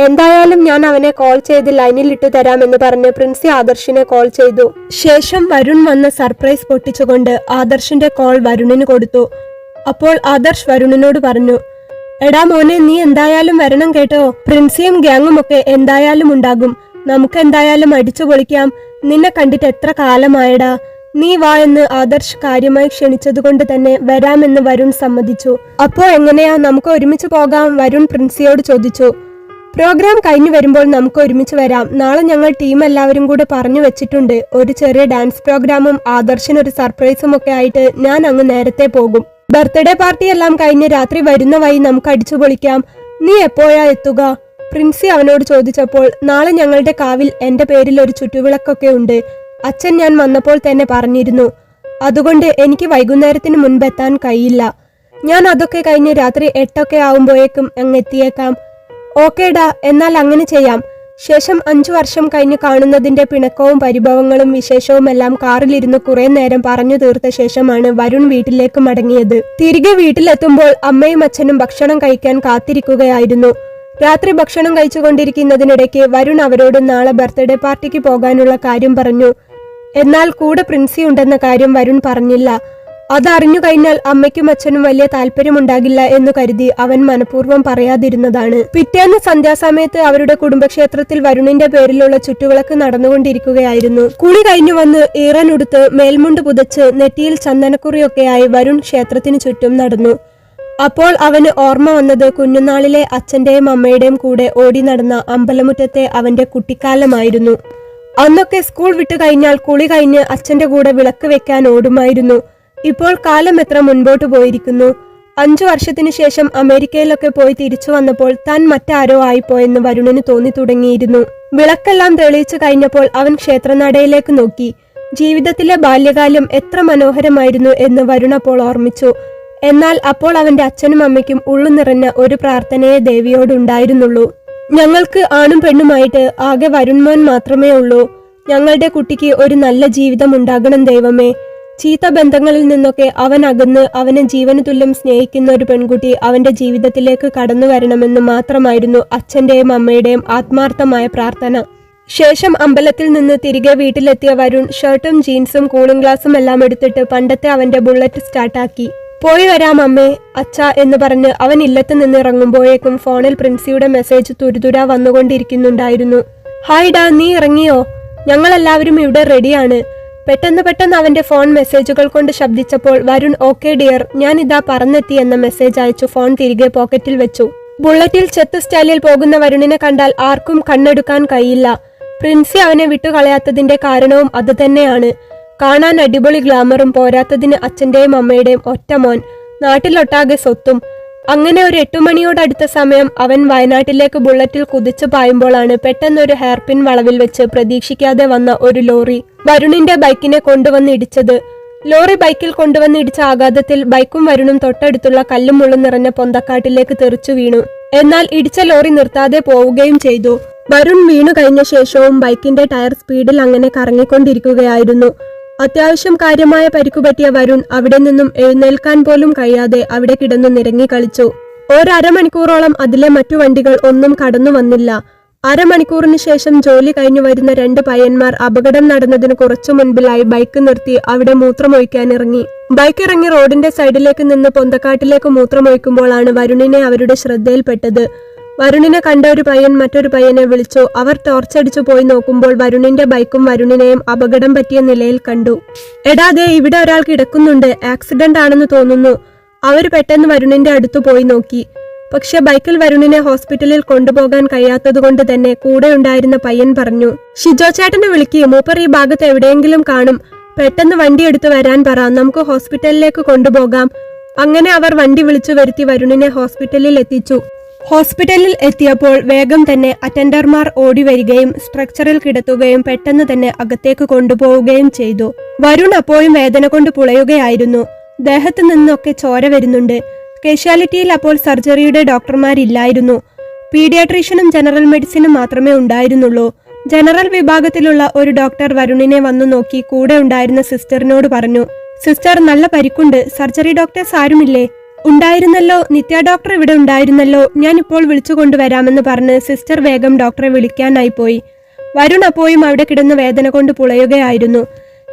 എന്തായാലും ഞാൻ അവനെ കോൾ ചെയ്ത് ലൈനിൽ ഇട്ടു തരാമെന്ന് പറഞ്ഞ് പ്രിൻസി ആദർശിനെ കോൾ ചെയ്തു. ശേഷം വരുൺ വന്ന സർപ്രൈസ് പൊട്ടിച്ചുകൊണ്ട് ആദർശിന്റെ കോൾ വരുണിന് കൊടുത്തു. അപ്പോൾ ആദർശ് വരുണിനോട് പറഞ്ഞു, എടാ മോനെ, നീ എന്തായാലും വരണം കേട്ടോ. പ്രിൻസിയും ഗ്യാങ്ങും ഒക്കെ എന്തായാലും ഉണ്ടാകും. നമുക്ക് എന്തായാലും അടിച്ചു പൊളിക്കാം. നിന്നെ കണ്ടിട്ട് എത്ര കാലമായടാ. നീ വാ എന്ന് ആദർശ് കാര്യമായി ക്ഷണിച്ചതുകൊണ്ട് തന്നെ വരാമെന്ന് വരുൺ സമ്മതിച്ചു. അപ്പോ എങ്ങനെയാ, നമുക്ക് ഒരുമിച്ച് പോകാം? വരുൺ പ്രിൻസിയോട് ചോദിച്ചു. പ്രോഗ്രാം കഴിഞ്ഞു വരുമ്പോൾ നമുക്ക് ഒരുമിച്ച് വരാം. നാളെ ഞങ്ങൾ ടീം എല്ലാവരും കൂടെ പറഞ്ഞു വെച്ചിട്ടുണ്ട്. ഒരു ചെറിയ ഡാൻസ് പ്രോഗ്രാമും ആദർശിനൊരു സർപ്രൈസും ഒക്കെ ആയിട്ട് ഞാൻ അങ്ങ് നേരത്തെ പോകും. ബർത്ത്ഡേ പാർട്ടി എല്ലാം കഴിഞ്ഞ് രാത്രി വരുന്ന വഴി നമുക്ക് അടിച്ചു പൊളിക്കാം. നീ എപ്പോഴാ എത്തുക? പ്രിൻസി അവനോട് ചോദിച്ചപ്പോൾ, നാളെ ഞങ്ങളുടെ കാവിൽ എന്റെ പേരിൽ ഒരു ചുറ്റുവിളക്കൊക്കെ ഉണ്ട്. അച്ഛൻ ഞാൻ വന്നപ്പോൾ തന്നെ പറഞ്ഞിരുന്നു. അതുകൊണ്ട് എനിക്ക് വൈകുന്നേരത്തിന് മുൻപ് എത്താൻ കഴിയില്ല. ഞാൻ അതൊക്കെ കഴിഞ്ഞ് രാത്രി 8 ആവുമ്പോഴേക്കും അങ്ങ് എത്തിയേക്കാം. ഓക്കേടാ, എന്നാൽ അങ്ങനെ ചെയ്യാം. ശേഷം 5 വർഷം കഴിഞ്ഞ് കാണുന്നതിന്റെ പിണക്കവും പരിഭവങ്ങളും വിശേഷവും എല്ലാം കാറിലിരുന്ന് കുറെ നേരം പറഞ്ഞു തീർത്ത ശേഷമാണ് വരുൺ വീട്ടിലേക്ക് മടങ്ങിയത്. തിരികെ വീട്ടിലെത്തുമ്പോൾ അമ്മയും അച്ഛനും ഭക്ഷണം കഴിക്കാൻ കാത്തിരിക്കുകയായിരുന്നു. രാത്രി ഭക്ഷണം കഴിച്ചുകൊണ്ടിരിക്കുന്നതിനിടയ്ക്ക് വരുൺ അവരോട് നാളെ ബർത്ത്ഡേ പാർട്ടിക്ക് പോകാനുള്ള കാര്യം പറഞ്ഞു. എന്നാൽ കൂടെ പ്രിൻസി ഉണ്ടെന്ന കാര്യം വരുൺ പറഞ്ഞില്ല. അതറിഞ്ഞു കഴിഞ്ഞാൽ അമ്മയ്ക്കും അച്ഛനും വലിയ താല്പര്യമുണ്ടാകില്ല എന്ന് കരുതി അവൻ മനഃപൂർവ്വം പറയാതിരുന്നതാണ്. പിറ്റേന്ന് സന്ധ്യാസമയത്ത് അവരുടെ കുടുംബക്ഷേത്രത്തിൽ വരുണിന്റെ പേരിലുള്ള ചുറ്റുവിളക്ക് നടന്നുകൊണ്ടിരിക്കുകയായിരുന്നു. കുളി കഴിഞ്ഞു വന്ന് ഈറനുടുത്ത് മേൽമുണ്ട് പുതച്ച് നെറ്റിയിൽ ചന്ദനക്കുറിയൊക്കെയായി വരുൺ ക്ഷേത്രത്തിന് ചുറ്റും നടന്നു. അപ്പോൾ അവന് ഓർമ്മ വന്നത് കുഞ്ഞുനാളിലെ അച്ഛന്റെയും അമ്മയുടെയും കൂടെ ഓടി നടന്ന അമ്പലമുറ്റത്തെ അവന്റെ കുട്ടിക്കാലമായിരുന്നു. അന്നൊക്കെ സ്കൂൾ വിട്ടു കഴിഞ്ഞാൽ കുളി കഴിഞ്ഞ് അച്ഛന്റെ കൂടെ വിളക്ക് വെക്കാൻ ഓടുമായിരുന്നു. ഇപ്പോൾ കാലം എത്ര മുൻപോട്ട് പോയിരിക്കുന്നു. 5 വർഷത്തിനു ശേഷം അമേരിക്കയിലൊക്കെ പോയി തിരിച്ചു വന്നപ്പോൾ താൻ മറ്റാരോ ആയിപ്പോയെന്ന് വരുണിന് തോന്നി തുടങ്ങിയിരുന്നു. വിളക്കെല്ലാം തെളിയിച്ചു കഴിഞ്ഞപ്പോൾ അവൻ ക്ഷേത്രനടയിലേക്ക് നോക്കി. ജീവിതത്തിലെ ബാല്യകാലം എത്ര മനോഹരമായിരുന്നു എന്ന് വരുൺ അപ്പോൾ ഓർമ്മിച്ചു. എന്നാൽ അപ്പോൾ അവന്റെ അച്ഛനും അമ്മയ്ക്കും ഉള്ളു നിറഞ്ഞ ഒരു പ്രാർത്ഥനയെ ദേവിയോടുണ്ടായിരുന്നുള്ളൂ. ഞങ്ങൾക്ക് ആണും പെണ്ണുമായിട്ട് ആകെ വരുൺമോൻ മാത്രമേ ഉള്ളൂ. ഞങ്ങളുടെ കുട്ടിക്ക് ഒരു നല്ല ജീവിതം ഉണ്ടാകണം ദൈവമേ. ചീത്ത ബന്ധങ്ങളിൽ നിന്നൊക്കെ അവൻ അകന്ന് അവനെ ജീവന് തുല്യം സ്നേഹിക്കുന്ന ഒരു പെൺകുട്ടി അവന്റെ ജീവിതത്തിലേക്ക് കടന്നു വരണമെന്ന് മാത്രമായിരുന്നു അച്ഛന്റെയും അമ്മയുടെയും ആത്മാർത്ഥമായ പ്രാർത്ഥന. ശേഷം അമ്പലത്തിൽ നിന്ന് തിരികെ വീട്ടിലെത്തിയ വരുൺ ഷർട്ടും ജീൻസും കൂളിംഗ് ഗ്ലാസും എല്ലാം എടുത്തിട്ട് പണ്ടത്തെ അവന്റെ ബുള്ളറ്റ് സ്റ്റാർട്ടാക്കി. പോയി വരാം അമ്മേ, അച്ഛ എന്ന് പറഞ്ഞ് അവൻ ഇല്ലത്ത് നിന്ന് ഇറങ്ങുമ്പോഴേക്കും ഫോണിൽ പ്രിൻസിയുടെ മെസ്സേജ് തുരുതുരാ വന്നുകൊണ്ടിരിക്കുന്നുണ്ടായിരുന്നു. ഹായ് ഡാ, നീ ഇറങ്ങിയോ? ഞങ്ങളെല്ലാവരും ഇവിടെ റെഡിയാണ്. പെട്ടെന്ന് അവന്റെ ഫോൺ മെസ്സേജുകൾ കൊണ്ട് ശബ്ദിച്ചപ്പോൾ വരുൺ ഓക്കെ ഡിയർ, ഞാൻ ഇതാ പറന്നെത്തി എന്ന മെസ്സേജ് അയച്ചു ഫോൺ തിരികെ പോക്കറ്റിൽ വെച്ചു. ബുള്ളറ്റിൽ ചെത്ത് സ്റ്റൈലിൽ പോകുന്ന വരുണിനെ കണ്ടാൽ ആർക്കും കണ്ണെടുക്കാൻ കഴിയില്ല. പ്രിൻസി അവനെ വിട്ടുകളയാത്തതിന്റെ കാരണവും അതുതന്നെയാണ്. കാണാൻ അടിപൊളി ഗ്ലാമറും പോരാത്തതിന് അച്ഛന്റെയും അമ്മയുടെയും ഒറ്റ മോൻ, നാട്ടിലൊട്ടാകെ സ്വത്തും. അങ്ങനെ ഒരു 8 മണിയോടടുത്ത സമയം അവൻ വയനാട്ടിലേക്ക് ബുള്ളറ്റിൽ കുതിച്ചു പായുമ്പോഴാണ് പെട്ടെന്നൊരു ഹെയർപിൻ വളവിൽ വെച്ച് പ്രതീക്ഷിക്കാതെ വന്ന ഒരു ലോറി വരുണിന്റെ ബൈക്കിനെ കൊണ്ടുവന്ന് ഇടിച്ചത്. ലോറി ബൈക്കിൽ കൊണ്ടുവന്ന് ഇടിച്ച ആഘാതത്തിൽ ബൈക്കും വരുണും തൊട്ടടുത്തുള്ള കല്ലും മുള്ളും നിറഞ്ഞ പൊന്തക്കാട്ടിലേക്ക് തെറിച്ചു വീണു. എന്നാൽ ഇടിച്ച ലോറി നിർത്താതെ പോവുകയും ചെയ്തു. വരുൺ വീണു കഴിഞ്ഞ ശേഷവും ബൈക്കിന്റെ ടയർ സ്പീഡിൽ അങ്ങനെ കറങ്ങിക്കൊണ്ടിരിക്കുകയായിരുന്നു. അത്യാവശ്യം കാര്യമായ പരിക്കുപറ്റിയ വരുൺ അവിടെ നിന്നും എഴുന്നേൽക്കാൻ പോലും കഴിയാതെ അവിടെ കിടന്നു നിരങ്ങി കളിച്ചു. 1/2 മണിക്കൂറോളം അതിലെ മറ്റു വണ്ടികൾ ഒന്നും കടന്നു വന്നില്ല. അരമണിക്കൂറിന് ശേഷം ജോലി കഴിഞ്ഞു വരുന്ന 2 പയ്യന്മാർ അപകടം നടന്നതിന് കുറച്ചു മുൻപിലായി ബൈക്ക് നിർത്തി അവിടെ മൂത്രമൊഴിക്കാനിറങ്ങി. ബൈക്ക് ഇറങ്ങി റോഡിന്റെ സൈഡിലേക്ക് നിന്ന് പൊന്തക്കാട്ടിലേക്ക് മൂത്രമൊഴിക്കുമ്പോഴാണ് വരുണിനെ അവരുടെ ശ്രദ്ധയിൽപ്പെട്ടത്. വരുണിനെ കണ്ട ഒരു പയ്യൻ മറ്റൊരു പയ്യനെ വിളിച്ചു. അവർ ടോർച്ചടിച്ചു പോയി നോക്കുമ്പോൾ വരുണിന്റെ ബൈക്കും വരുണിനെയും അപകടം പറ്റിയ നിലയിൽ കണ്ടു. എടാ ദേ ഇവിടെ ഒരാൾ കിടക്കുന്നുണ്ട്, ആക്സിഡന്റ് ആണെന്ന് തോന്നുന്നു. അവർ പെട്ടെന്ന് വരുണിന്റെ അടുത്തു പോയി നോക്കി. പക്ഷെ ബൈക്കിൽ വരുണിനെ ഹോസ്പിറ്റലിൽ കൊണ്ടുപോകാൻ കഴിയാത്തതുകൊണ്ട് തന്നെ കൂടെ ഉണ്ടായിരുന്ന പയ്യൻ പറഞ്ഞു, ഷിജോ ചേട്ടനെ വിളിക്ക്, മൂപ്പർ ഈ ഭാഗത്ത് എവിടെയെങ്കിലും കാണും. പെട്ടെന്ന് വണ്ടി എടുത്തു വരാൻ പറ, നമുക്ക് ഹോസ്പിറ്റലിലേക്ക് കൊണ്ടുപോകാം. അങ്ങനെ അവർ വണ്ടി വിളിച്ചു വരുത്തി വരുണിനെ ഹോസ്പിറ്റലിൽ എത്തിച്ചു. ഹോസ്പിറ്റലിൽ എത്തിയപ്പോൾ വേഗം തന്നെ അറ്റൻഡർമാർ ഓടി വരികയും സ്ട്രക്ചറിൽ കിടത്തുകയും പെട്ടെന്ന് തന്നെ അകത്തേക്ക് കൊണ്ടുപോവുകയും ചെയ്തു. വരുൺ അപ്പോഴും വേദന കൊണ്ട് പുളയുകയായിരുന്നു. ദേഹത്തു നിന്നൊക്കെ ചോര വരുന്നുണ്ട്. കാഷ്വാലിറ്റിയിൽ അപ്പോൾ സർജറിയുടെ ഡോക്ടർമാരില്ലായിരുന്നു. പീഡിയാട്രീഷ്യനും ജനറൽ മെഡിസിനും മാത്രമേ ഉണ്ടായിരുന്നുള്ളൂ. ജനറൽ വിഭാഗത്തിലുള്ള ഒരു ഡോക്ടർ വരുണിനെ വന്നു നോക്കി കൂടെ ഉണ്ടായിരുന്ന സിസ്റ്ററിനോട് പറഞ്ഞു, സിസ്റ്റർ നല്ല പരിക്കുണ്ട്, സർജറി ഡോക്ടേഴ്സ് ആരുമില്ലേ? ഉണ്ടായിരുന്നല്ലോ, നിത്യ ഡോക്ടർ ഇവിടെ ഉണ്ടായിരുന്നല്ലോ, ഞാൻ ഇപ്പോൾ വിളിച്ചു കൊണ്ടുവരാമെന്ന് പറഞ്ഞ് സിസ്റ്റർ വേഗം ഡോക്ടറെ വിളിക്കാനായി പോയി. വരുൺ അപ്പോഴും അവിടെ കിടന്ന് വേദന കൊണ്ട് പുളയുകയായിരുന്നു.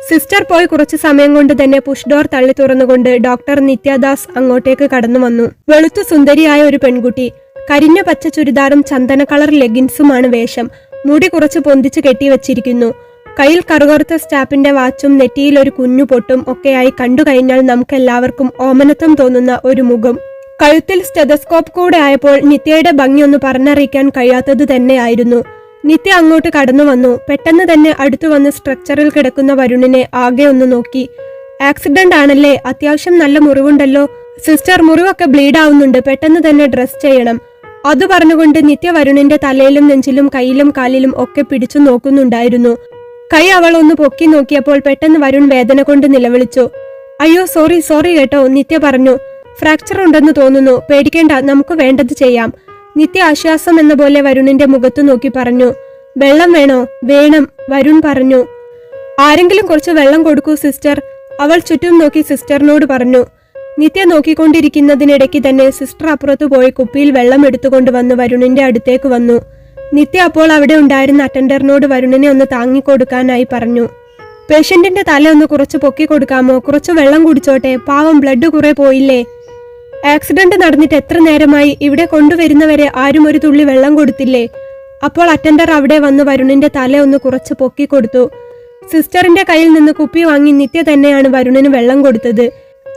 സിസ്റ്റർ പോയി കുറച്ചു സമയം കൊണ്ട് തന്നെ പുഷ് ഡോർ തള്ളി തുറന്നുകൊണ്ട് ഡോക്ടർ നിത്യദാസ് അങ്ങോട്ടേക്ക് കടന്നു വന്നു. വെളുത്തു സുന്ദരിയായ ഒരു പെൺകുട്ടി. കരിഞ്ഞ പച്ച ചുരിദാറും ചന്ദന കളർ ലെഗിൻസുമാണ് വേഷം. മുടി കുറച്ച് പൊന്തിച്ച് കെട്ടിവെച്ചിരിക്കുന്നു. കയ്യിൽ കറുകറുത്ത സ്റ്റാപ്പിന്റെ വാച്ചും നെറ്റിയിൽ ഒരു കുഞ്ഞു പൊട്ടും ഒക്കെയായി കണ്ടു കഴിഞ്ഞാൽ നമുക്കെല്ലാവർക്കും ഓമനത്വം തോന്നുന്ന ഒരു മുഖം. കഴുത്തിൽ സ്റ്റെതസ്കോപ്പ് കൂടെ ആയപ്പോൾ നിത്യയുടെ ഭംഗിയൊന്ന് പറഞ്ഞറിയിക്കാൻ കഴിയാത്തത് തന്നെയായിരുന്നു. നിത്യ അങ്ങോട്ട് കടന്നു വന്നു. പെട്ടെന്ന് തന്നെ അടുത്തു വന്ന് സ്ട്രക്ചറിൽ കിടക്കുന്ന വരുണിനെ ആകെ ഒന്ന് നോക്കി. ആക്സിഡന്റ് ആണല്ലേ, അത്യാവശ്യം നല്ല മുറിവുണ്ടല്ലോ. സിസ്റ്റർ, മുറിവൊക്കെ ബ്ലീഡ് ആവുന്നുണ്ട്, പെട്ടെന്ന് തന്നെ ഡ്രസ് ചെയ്യണം. അത് പറഞ്ഞുകൊണ്ട് നിത്യ വരുണിന്റെ തലയിലും നെഞ്ചിലും കയ്യിലും കാലിലും ഒക്കെ പിടിച്ചു നോക്കുന്നുണ്ടായിരുന്നു. കൈ അവൾ ഒന്ന് പൊക്കി നോക്കിയപ്പോൾ പെട്ടെന്ന് വരുൺ വേദന കൊണ്ട് നിലവിളിച്ചു. അയ്യോ സോറി കേട്ടോ, നിത്യ പറഞ്ഞു. ഫ്രാക്ചർ ഉണ്ടെന്ന് തോന്നുന്നു, പേടിക്കേണ്ട, നമുക്ക് വേണ്ടത് ചെയ്യാം. നിത്യ ആശ്വാസം എന്ന പോലെ വരുണിന്റെ മുഖത്തു നോക്കി പറഞ്ഞു. വെള്ളം വേണോ? വേണം, വരുൺ പറഞ്ഞു. ആരെങ്കിലും കുറച്ച് വെള്ളം കൊടുക്കൂ സിസ്റ്റർ, അവൾ ചുറ്റും നോക്കി സിസ്റ്ററിനോട് പറഞ്ഞു. നിത്യ നോക്കിക്കൊണ്ടിരിക്കുന്നതിനിടയ്ക്ക് തന്നെ സിസ്റ്റർ അപ്പുറത്തു പോയി കുപ്പിയിൽ വെള്ളം എടുത്തുകൊണ്ട് വന്ന് വരുണിന്റെ അടുത്തേക്ക് വന്നു. നിത്യ അപ്പോൾ അവിടെ ഉണ്ടായിരുന്ന അറ്റൻഡറിനോട് വരുണിനെ ഒന്ന് താങ്ങിക്കൊടുക്കാനായി പറഞ്ഞു. പേഷ്യന്റിന്റെ തല ഒന്ന് കുറച്ച് പൊക്കി കൊടുക്കാമോ? കുറച്ച് വെള്ളം കുടിച്ചോട്ടെ, പാവം ബ്ലഡ് കുറെ പോയില്ലേ. ആക്സിഡന്റ് നടന്നിട്ട് എത്ര നേരമായി, ഇവിടെ കൊണ്ടുവരുന്നവരെ ആരും ഒരു തുള്ളി വെള്ളം കൊടുത്തില്ലേ? അപ്പോൾ അറ്റൻഡർ അവിടെ വന്ന് വരുണിന്റെ തല ഒന്ന് കുറച്ച് പൊക്കി കൊടുത്തു. സിസ്റ്ററിന്റെ കയ്യിൽ നിന്ന് കുപ്പി വാങ്ങി നിത്യ തന്നെയാണ് വരുണിന് വെള്ളം കൊടുത്തത്.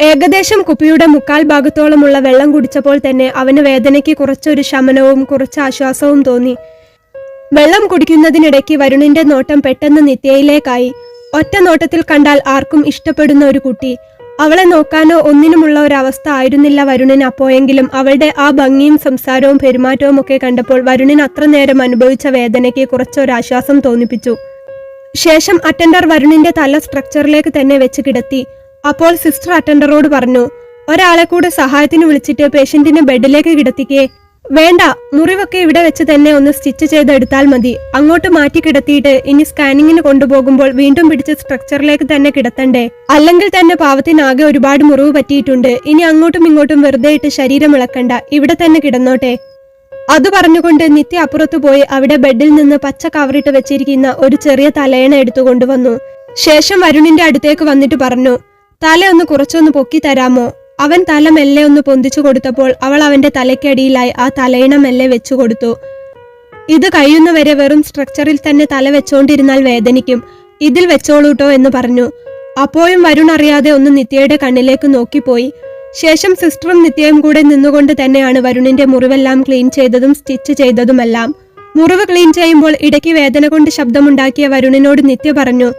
ഏകദേശം കുപ്പിയുടെ 1/4 ഭാഗത്തോളമുള്ള വെള്ളം കുടിച്ചപ്പോൾ തന്നെ അവന് വേദനയ്ക്ക് കുറച്ചൊരു ശമനവും കുറച്ച് ആശ്വാസവും തോന്നി. വെള്ളം കുടിക്കുന്നതിനിടയ്ക്ക് വരുണിന്റെ നോട്ടം പെട്ടെന്ന് നിത്യയിലേക്കായി. ഒറ്റ നോട്ടത്തിൽ കണ്ടാൽ ആർക്കും ഇഷ്ടപ്പെടുന്ന ഒരു കുട്ടി. അവളെ നോക്കാനോ ഒന്നിനുമുള്ള ഒരവസ്ഥ ആയിരുന്നില്ല വരുണിന് അപ്പോയെങ്കിലും അവളുടെ ആ ഭംഗിയും സംസാരവും പെരുമാറ്റവും ഒക്കെ കണ്ടപ്പോൾ വരുണിന് അത്ര നേരം അനുഭവിച്ച വേദനയ്ക്ക് കുറച്ചൊരാശ്വാസം തോന്നിപ്പിച്ചു. ശേഷം അറ്റൻഡർ വരുണിന്റെ തല സ്ട്രക്ചറിലേക്ക് തന്നെ വെച്ച് കിടത്തി. അപ്പോൾ സിസ്റ്റർ അറ്റൻഡറോട് പറഞ്ഞു, ഒരാളെ കൂടെ സഹായത്തിന് വിളിച്ചിട്ട് പേഷ്യന്റിനെ ബെഡിലേക്ക് കിടത്തിക്കേ. വേണ്ട, മുറിവൊക്കെ ഇവിടെ വെച്ച് തന്നെ ഒന്ന് സ്റ്റിച്ച് ചെയ്തെടുത്താൽ മതി. അങ്ങോട്ട് മാറ്റി കിടത്തിയിട്ട് ഇനി സ്കാനിങ്ങിന് കൊണ്ടുപോകുമ്പോൾ വീണ്ടും പിടിച്ച് സ്ട്രക്ചറിലേക്ക് തന്നെ കിടത്തണ്ടേ? അല്ലെങ്കിൽ തന്നെ പാവത്തിനാകെ ഒരുപാട് മുറിവ് പറ്റിയിട്ടുണ്ട്. ഇനി അങ്ങോട്ടും ഇങ്ങോട്ടും വെറുതെ ഇട്ട് ശരീരം ഇളക്കണ്ട, ഇവിടെ തന്നെ കിടന്നോട്ടെ. അത് പറഞ്ഞുകൊണ്ട് നിത്യ അപ്പുറത്തു പോയി അവിടെ ബെഡിൽ നിന്ന് പച്ച കവറിട്ട് വെച്ചിരിക്കുന്ന ഒരു ചെറിയ തലയണ എടുത്തു കൊണ്ടുവന്നു. ശേഷം വരുണിന്റെ അടുത്തേക്ക് വന്നിട്ട് പറഞ്ഞു, തല ഒന്ന് കുറച്ചൊന്ന് പൊക്കി തരാമോ? അവൻ തല മെല്ലെ ഒന്ന് പൊന്തിച്ചു കൊടുത്തപ്പോൾ അവൾ അവന്റെ തലയ്ക്കടിയിലായി ആ തലയിണ മെല്ലെ വെച്ചു കൊടുത്തു. ഇത് കഴിയുന്നവരെ വെറും സ്ട്രക്ചറിൽ തന്നെ തല വെച്ചോണ്ടിരുന്നാൽ വേദനിക്കും, ഇതിൽ വെച്ചോളൂട്ടോ എന്ന് പറഞ്ഞു. അപ്പോഴും വരുൺ അറിയാതെ ഒന്ന് നിത്യയുടെ കണ്ണിലേക്ക് നോക്കിപ്പോയി. ശേഷം സിസ്റ്ററും നിത്യയും കൂടെ നിന്നുകൊണ്ട് തന്നെയാണ് വരുണിന്റെ മുറിവെല്ലാം ക്ലീൻ ചെയ്തതും സ്റ്റിച്ച് ചെയ്തതുമെല്ലാം. മുറിവ് ക്ലീൻ ചെയ്യുമ്പോൾ ഇടയ്ക്ക് വേദന കൊണ്ട് ശബ്ദമുണ്ടാക്കിയ വരുണിനോട് നിത്യ പറഞ്ഞു,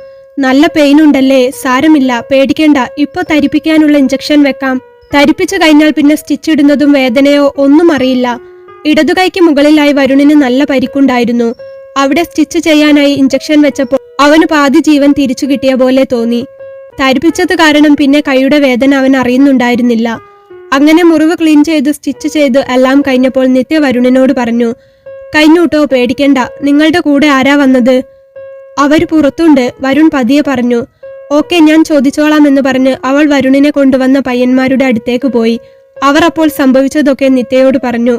നല്ല പെയിൻ ഉണ്ടല്ലേ, സാരമില്ല, പേടിക്കേണ്ട, ഇപ്പൊ തരിപ്പിക്കാനുള്ള ഇഞ്ചക്ഷൻ വെക്കാം. തരിപ്പിച്ചു കഴിഞ്ഞാൽ പിന്നെ സ്റ്റിച്ച് ഇടുന്നതും വേദനയോ ഒന്നും അറിയില്ല. ഇടതുകൈക്ക് മുകളിലായി വരുണിന് നല്ല പരിക്കുണ്ടായിരുന്നു. അവിടെ സ്റ്റിച്ച് ചെയ്യാനായി ഇഞ്ചക്ഷൻ വെച്ചപ്പോൾ അവന് പാതി ജീവൻ തിരിച്ചു കിട്ടിയ പോലെ തോന്നി. തരിപ്പിച്ചത് കാരണം പിന്നെ കൈയുടെ വേദന അവൻ അറിയുന്നുണ്ടായിരുന്നില്ല. അങ്ങനെ മുറിവ് ക്ലീൻ ചെയ്ത് സ്റ്റിച്ച് ചെയ്ത് എല്ലാം കഴിഞ്ഞപ്പോൾ നിത്യ വരുണിനോട് പറഞ്ഞു, കഴിഞ്ഞൂട്ടോ, പേടിക്കണ്ട, നിങ്ങളുടെ കൂടെ ആരാ വന്നത്? അവർ പുറത്തുണ്ട്, വരുൺ പതിയെ പറഞ്ഞു. ഓക്കെ, ഞാൻ ചോദിച്ചോളാം എന്ന് പറഞ്ഞ് അവൾ വരുണിനെ കൊണ്ടുവന്ന പയ്യന്മാരുടെ അടുത്തേക്ക് പോയി. അവർ അപ്പോൾ സംഭവിച്ചതൊക്കെ നിത്യയോട് പറഞ്ഞു.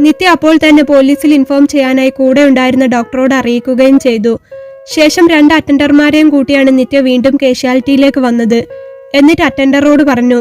നിത്യ അപ്പോൾ തന്നെ പോലീസിൽ ഇൻഫോം ചെയ്യാനായി കൂടെ ഉണ്ടായിരുന്ന ഡോക്ടറോട് അറിയിക്കുകയും ചെയ്തു. ശേഷം 2 അറ്റൻഡർമാരെയും കൂട്ടിയാണ് നിത്യ വീണ്ടും കാഷ്വാലിറ്റിയിലേക്ക് വന്നത്. എന്നിട്ട് അറ്റൻഡറോട് പറഞ്ഞു,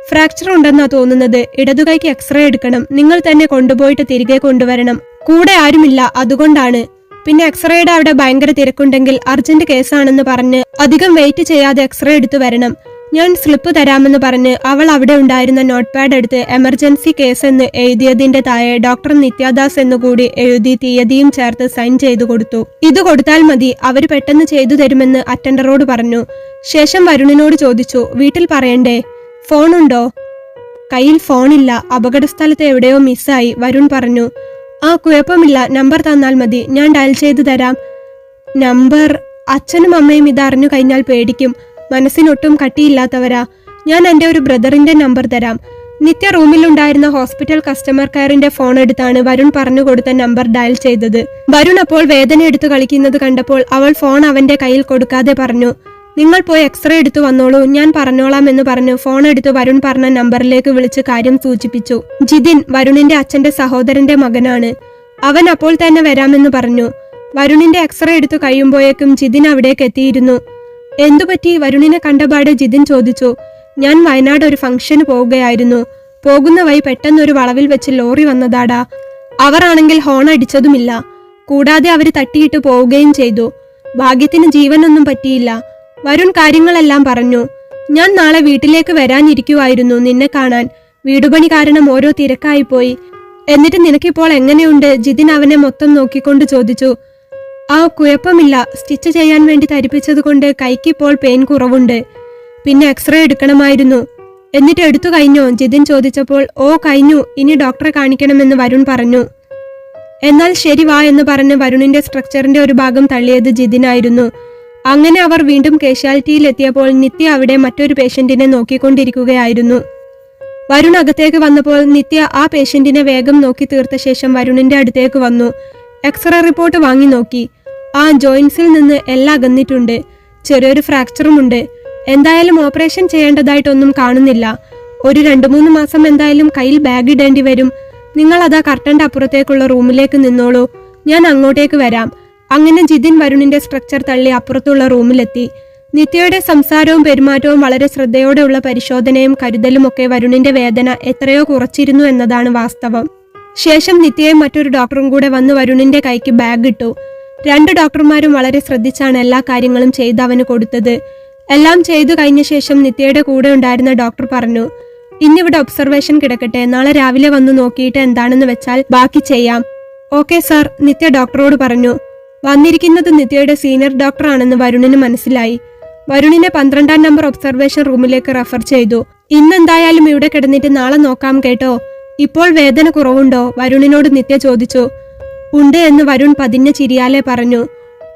ഫ്രാക്ചർ ഉണ്ടെന്നാ തോന്നുന്നത്, ഇടതുകൈക്ക് എക്സ്റേ എടുക്കണം, നിങ്ങൾ തന്നെ കൊണ്ടുപോയിട്ട് തിരികെ കൊണ്ടുവരണം, കൂടെ ആരുമില്ല അതുകൊണ്ടാണ്. പിന്നെ എക്സ്റേയുടെ അവിടെ ഭയങ്കര തിരക്കുണ്ടെങ്കിൽ അർജന്റ് കേസാണെന്ന് പറഞ്ഞ് അധികം വെയിറ്റ് ചെയ്യാതെ എക്സ്റേ എടുത്തു വരണം. ഞാൻ സ്ലിപ്പ് തരാമെന്ന് പറഞ്ഞ് അവൾ അവിടെ ഉണ്ടായിരുന്ന നോട്ട് പാഡ് എടുത്ത് എമർജൻസി കേസ് എന്ന് എഴുതിയതിന്റെ താഴെ ഡോക്ടർ നിത്യദാസ് എന്നുകൂടി എഴുതി തീയതിയും ചേർത്ത് സൈൻ ചെയ്തു കൊടുത്തു. ഇത് കൊടുത്താൽ മതി, അവര് പെട്ടെന്ന് ചെയ്തു തരുമെന്ന് അറ്റൻഡറോട് പറഞ്ഞു. ശേഷം വരുണിനോട് ചോദിച്ചു, വീട്ടിൽ പറയണ്ടേ, ഫോണുണ്ടോ? കയ്യിൽ ഫോണില്ല, അപകട സ്ഥലത്ത് എവിടെയോ മിസ്സായി. വരുൺ പറഞ്ഞു. ആ കുഴപ്പമില്ല, നമ്പർ തന്നാൽ മതി, ഞാൻ ഡയൽ ചെയ്തു തരാം. നമ്പർ? അച്ഛനും അമ്മയും ഇതറിഞ്ഞു കഴിഞ്ഞാൽ പേടിക്കും, മനസ്സിനൊട്ടും കട്ടിയില്ലാത്തവരാ. ഞാൻ എൻ്റെ ഒരു ബ്രദറിന്റെ നമ്പർ തരാം. നിത്യ റൂമിലുണ്ടായിരുന്ന ഹോസ്പിറ്റൽ കസ്റ്റമർ കെയറിന്റെ ഫോൺ എടുത്താണ് വരുൺ പറഞ്ഞു കൊടുത്ത നമ്പർ ഡയൽ ചെയ്തത്. വരുൺ അപ്പോൾ വേദന എടുത്തു കളിക്കുന്നത് കണ്ടപ്പോൾ അവൾ ഫോൺ അവന്റെ കയ്യിൽ കൊടുക്കാതെ പറഞ്ഞു, നിങ്ങൾ പോയി എക്സ്റേ എടുത്തു വന്നോളൂ, ഞാൻ പറഞ്ഞോളാം എന്ന് പറഞ്ഞു ഫോൺ എടുത്ത് വരുൺ പറഞ്ഞ നമ്പറിലേക്ക് വിളിച്ച് കാര്യം സൂചിപ്പിച്ചു. ജിതിൻ വരുണിന്റെ അച്ഛന്റെ സഹോദരന്റെ മകനാണ്. അവൻ അപ്പോൾ തന്നെ വരാമെന്ന് പറഞ്ഞു. വരുണിന്റെ എക്സ്റേ എടുത്തു കഴിയുമ്പോഴേക്കും ജിതിൻ അവിടേക്ക് എത്തിയിരുന്നു. എന്തുപറ്റി? വരുണിനെ കണ്ടപാട് ജിതിൻ ചോദിച്ചു. ഞാൻ വയനാട് ഒരു ഫംഗ്ഷന് പോവുകയായിരുന്നു. പോകുന്ന വഴി പെട്ടെന്നൊരു വളവിൽ വെച്ച് ലോറി വന്നതാടാ. അവർ ആണെങ്കിൽ ഹോൺ അടിച്ചതുമില്ല. കൂടാതെ അവര് തട്ടിയിട്ട് പോവുകയും ചെയ്തു. ഭാഗ്യത്തിന് ജീവനൊന്നും പറ്റിയില്ല. വരുൺ കാര്യങ്ങളെല്ലാം പറഞ്ഞു. ഞാൻ നാളെ വീട്ടിലേക്ക് വരാനിരിക്കുവായിരുന്നു നിന്നെ കാണാൻ. വീടുപണി കാരണം ഓരോ തിരക്കായിപ്പോയി. എന്നിട്ട് നിനക്കിപ്പോൾ എങ്ങനെയുണ്ട്? ജിതിൻ അവനെ മൊത്തം നോക്കിക്കൊണ്ട് ചോദിച്ചു. ആ കുഴപ്പമില്ല, സ്റ്റിച്ച് ചെയ്യാൻ വേണ്ടി ധരിപ്പിച്ചത് കൊണ്ട് കൈക്കിപ്പോൾ പെയിൻ കുറവുണ്ട്. പിന്നെ എക്സ്റേ എടുക്കണമായിരുന്നു. എന്നിട്ട് എടുത്തു കഴിഞ്ഞോ? ജിതിൻ ചോദിച്ചപ്പോൾ ഓ കഴിഞ്ഞു, ഇനി ഡോക്ടറെ കാണിക്കണമെന്ന് വരുൺ പറഞ്ഞു. എന്നാൽ ശരി വാ എന്ന് പറഞ്ഞ് വരുണിന്റെ സ്ട്രക്ചറിന്റെ ഒരു ഭാഗം തള്ളിയത് ജിതിനായിരുന്നു. അങ്ങനെ അവർ വീണ്ടും കാഷ്വാലിറ്റിയിൽ എത്തിയപ്പോൾ നിത്യ അവിടെ മറ്റൊരു പേഷ്യന്റിനെ നോക്കിക്കൊണ്ടിരിക്കുകയായിരുന്നു. വരുൺ അകത്തേക്ക് വന്നപ്പോൾ നിത്യ ആ പേഷ്യന്റിനെ വേഗം നോക്കി തീർത്ത ശേഷം വരുണിന്റെ അടുത്തേക്ക് വന്നു. എക്സ്റേ റിപ്പോർട്ട് വാങ്ങി നോക്കി. ആ ജോയിൻസിൽ നിന്ന് എല്ലാം അകന്നിട്ടുണ്ട്. ചെറിയൊരു ഫ്രാക്ചറുമുണ്ട്. എന്തായാലും ഓപ്പറേഷൻ ചെയ്യേണ്ടതായിട്ടൊന്നും കാണുന്നില്ല. ഒരു 2-3 മാസം എന്തായാലും കയ്യിൽ ബാഗ് ഇടേണ്ടി വരും. നിങ്ങൾ അതാ കർട്ടന്റെ അപ്പുറത്തേക്കുള്ള റൂമിലേക്ക് നിന്നോളൂ, ഞാൻ അങ്ങോട്ടേക്ക് വരാം. അങ്ങനെ ജിതിൻ വരുണിന്റെ സ്ട്രക്ചർ തള്ളി അപ്പുറത്തുള്ള റൂമിലെത്തി. നിത്യയുടെ സംസാരവും പെരുമാറ്റവും വളരെ ശ്രദ്ധയോടെയുള്ള പരിശോധനയും കരുതലും ഒക്കെ വരുണിന്റെ വേദന എത്രയോ കുറച്ചിരുന്നു എന്നതാണ് വാസ്തവം. ശേഷം നിത്യയും മറ്റൊരു ഡോക്ടറും കൂടെ വന്ന് വരുണിന്റെ കൈക്ക് ബാഗ് ഇട്ടു. 2 ഡോക്ടർമാരും വളരെ ശ്രദ്ധിച്ചാണ് എല്ലാ കാര്യങ്ങളും ചെയ്ത് അവന് കൊടുത്തത്. എല്ലാം ചെയ്തു കഴിഞ്ഞ ശേഷം നിത്യയുടെ കൂടെ ഉണ്ടായിരുന്ന ഡോക്ടർ പറഞ്ഞു, ഇന്നിവിടെ ഒബ്സർവേഷൻ കിടക്കട്ടെ, നാളെ രാവിലെ വന്നു നോക്കിയിട്ട് എന്താണെന്ന് വെച്ചാൽ ബാക്കി ചെയ്യാം. ഓക്കെ സാർ, നിത്യ ഡോക്ടറോട് പറഞ്ഞു. വന്നിരിക്കുന്നത് നിത്യയുടെ സീനിയർ ഡോക്ടറാണെന്ന് വരുണിന് മനസ്സിലായി. വരുണിനെ 12-ാം നമ്പർ ഒബ്സർവേഷൻ റൂമിലേക്ക് റെഫർ ചെയ്തു. ഇന്നെന്തായാലും ഇവിടെ കിടന്നിട്ട് നാളെ നോക്കാം കേട്ടോ. ഇപ്പോൾ വേദന കുറവുണ്ടോ? വരുണിനോട് നിത്യ ചോദിച്ചു. ഉണ്ട് എന്ന് വരുൺ പതിഞ്ഞ ചിരിയാലെ പറഞ്ഞു.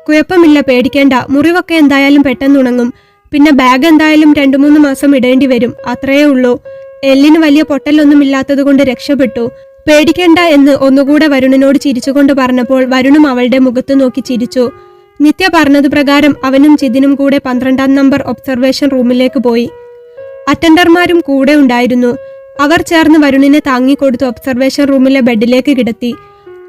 കുഴപ്പമില്ല, പേടിക്കേണ്ട, മുറിവൊക്കെ എന്തായാലും പെട്ടെന്നുണങ്ങും. പിന്നെ ബാഗ് എന്തായാലും 2-3 മാസം ഇടേണ്ടി വരും, അത്രയേ ഉള്ളൂ. എല്ലിന് വലിയ പൊട്ടലൊന്നും ഇല്ലാത്തത് കൊണ്ട് രക്ഷപ്പെട്ടു. പേടിക്കേണ്ട എന്ന് ഒന്നുകൂടെ വരുണിനോട് ചിരിച്ചുകൊണ്ട് പറഞ്ഞപ്പോൾ വരുണും അവളുടെ മുഖത്ത് നോക്കി ചിരിച്ചു. നിത്യ പറഞ്ഞതു പ്രകാരം അവനും ജിതിനും കൂടെ 12-ാം നമ്പർ ഒബ്സർവേഷൻ റൂമിലേക്ക് പോയി. അറ്റൻഡർമാരും കൂടെ ഉണ്ടായിരുന്നു. അവർ ചേർന്ന് വരുണിനെ താങ്ങിക്കൊടുത്ത് ഒബ്സർവേഷൻ റൂമിലെ ബെഡിലേക്ക് കിടത്തി.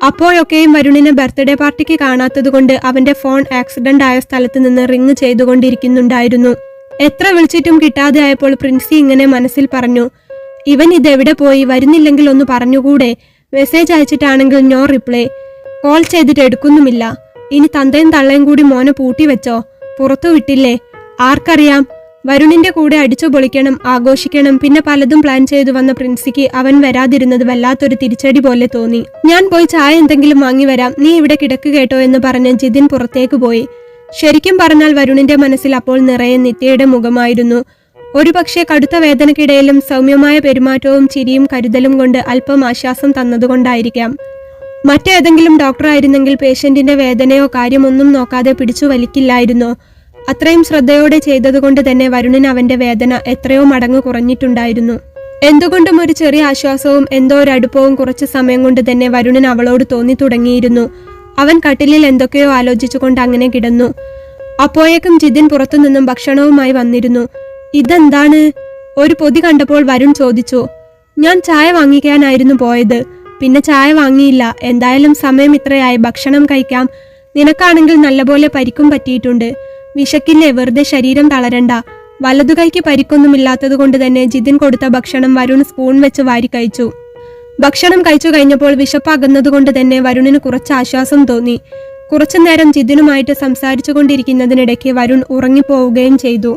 അപ്പോഴൊക്കെയും വരുണിനെ ബർത്ത്ഡേ പാർട്ടിക്ക് കാണാത്തതുകൊണ്ട് അവന്റെ ഫോൺ ആക്സിഡന്റ് ആയ സ്ഥലത്ത് നിന്ന് റിങ് ചെയ്തുകൊണ്ടിരിക്കുന്നുണ്ടായിരുന്നു. എത്ര വിളിച്ചിട്ടും കിട്ടാതെ ആയപ്പോൾ പ്രിൻസി ഇങ്ങനെ മനസ്സിൽ പറഞ്ഞു, ഇവൻ ഇതെവിടെ പോയി? വരുന്നില്ലെങ്കിൽ ഒന്ന് പറഞ്ഞുകൂടെ? മെസ്സേജ് അയച്ചിട്ടാണെങ്കിൽ നോ റിപ്ലൈ, കോൾ ചെയ്തിട്ട് എടുക്കുന്നുമില്ല. ഇനി തന്തയും തള്ളയും കൂടി മോനെ പൂട്ടി വെച്ചോ? പുറത്തു വിട്ടില്ലേ? ആർക്കറിയാം. വരുണിന്റെ കൂടെ അടിച്ചു പൊളിക്കണം, ആഘോഷിക്കണം, പിന്നെ പലതും പ്ലാൻ ചെയ്തു വന്ന പ്രിൻസിക്ക് അവൻ വരാതിരുന്നത് വല്ലാത്തൊരു തിരിച്ചടി പോലെ തോന്നി. ഞാൻ പോയി ചായ എന്തെങ്കിലും വാങ്ങി വരാം, നീ ഇവിടെ കിടക്ക് കേട്ടോ എന്ന് പറഞ്ഞ് ജിതിൻ പുറത്തേക്ക് പോയി. ശരിക്കും പറഞ്ഞാൽ വരുണിന്റെ മനസ്സിൽ അപ്പോൾ നിറയെ നിത്യയുടെ മുഖമായിരുന്നു. ഒരുപക്ഷെ കടുത്ത വേദനക്കിടയിലും സൗമ്യമായ പെരുമാറ്റവും ചിരിയും കരുതലും കൊണ്ട് അല്പം ആശ്വാസം തന്നതുകൊണ്ടായിരിക്കാം. മറ്റേതെങ്കിലും ഡോക്ടറായിരുന്നെങ്കിൽ പേഷ്യന്റിന്റെ വേദനയോ കാര്യമൊന്നും നോക്കാതെ പിടിച്ചു വലിക്കില്ലായിരുന്നോ? അത്രയും ശ്രദ്ധയോടെ ചെയ്തതുകൊണ്ട് തന്നെ വരുണിന് അവന്റെ വേദന എത്രയോ മടങ്ങ് കുറഞ്ഞിട്ടുണ്ടായിരുന്നു. എന്തുകൊണ്ടും ഒരു ചെറിയ ആശ്വാസവും എന്തോ ഒരു അടുപ്പവും കുറച്ചു സമയം കൊണ്ട് തന്നെ വരുണിന് അവളോട് തോന്നി തുടങ്ങിയിരുന്നു. അവൻ കട്ടിലിൽ എന്തൊക്കെയോ ആലോചിച്ചുകൊണ്ട് അങ്ങനെ കിടന്നു. അപ്പോഴേക്കും ജിതിൻ പുറത്തുനിന്നും ഭക്ഷണവുമായി വന്നിരുന്നു. ഇതെന്താണ്? ഒരു പൊതി കണ്ടപ്പോൾ വരുൺ ചോദിച്ചു. ഞാൻ ചായ വാങ്ങിക്കാനായിരുന്നു പോയത്, പിന്നെ ചായ വാങ്ങിയില്ല. എന്തായാലും സമയം ഇത്രയായി, ഭക്ഷണം കഴിക്കാം. നിനക്കാണെങ്കിൽ നല്ലപോലെ പരിക്കും പറ്റിയിട്ടുണ്ട്. വിശക്കില്ലേ, വെറുതെ ശരീരം തളരണ്ട. വലതുകൈക്ക് പരിക്കൊന്നുമില്ലാത്തത് കൊണ്ട് തന്നെ ജിതിൻ കൊടുത്ത ഭക്ഷണം വരുൺ സ്പൂൺ വെച്ച് വാരി കഴിച്ചു. ഭക്ഷണം കഴിച്ചു കഴിഞ്ഞപ്പോൾ വിശപ്പകന്നതുകൊണ്ട് തന്നെ വരുണിന് കുറച്ച് ആശ്വാസം തോന്നി. കുറച്ചുനേരം ജിതിനുമായിട്ട് സംസാരിച്ചു കൊണ്ടിരിക്കുന്നതിനിടയ്ക്ക് വരുൺ ഉറങ്ങിപ്പോവുകയും ചെയ്തു.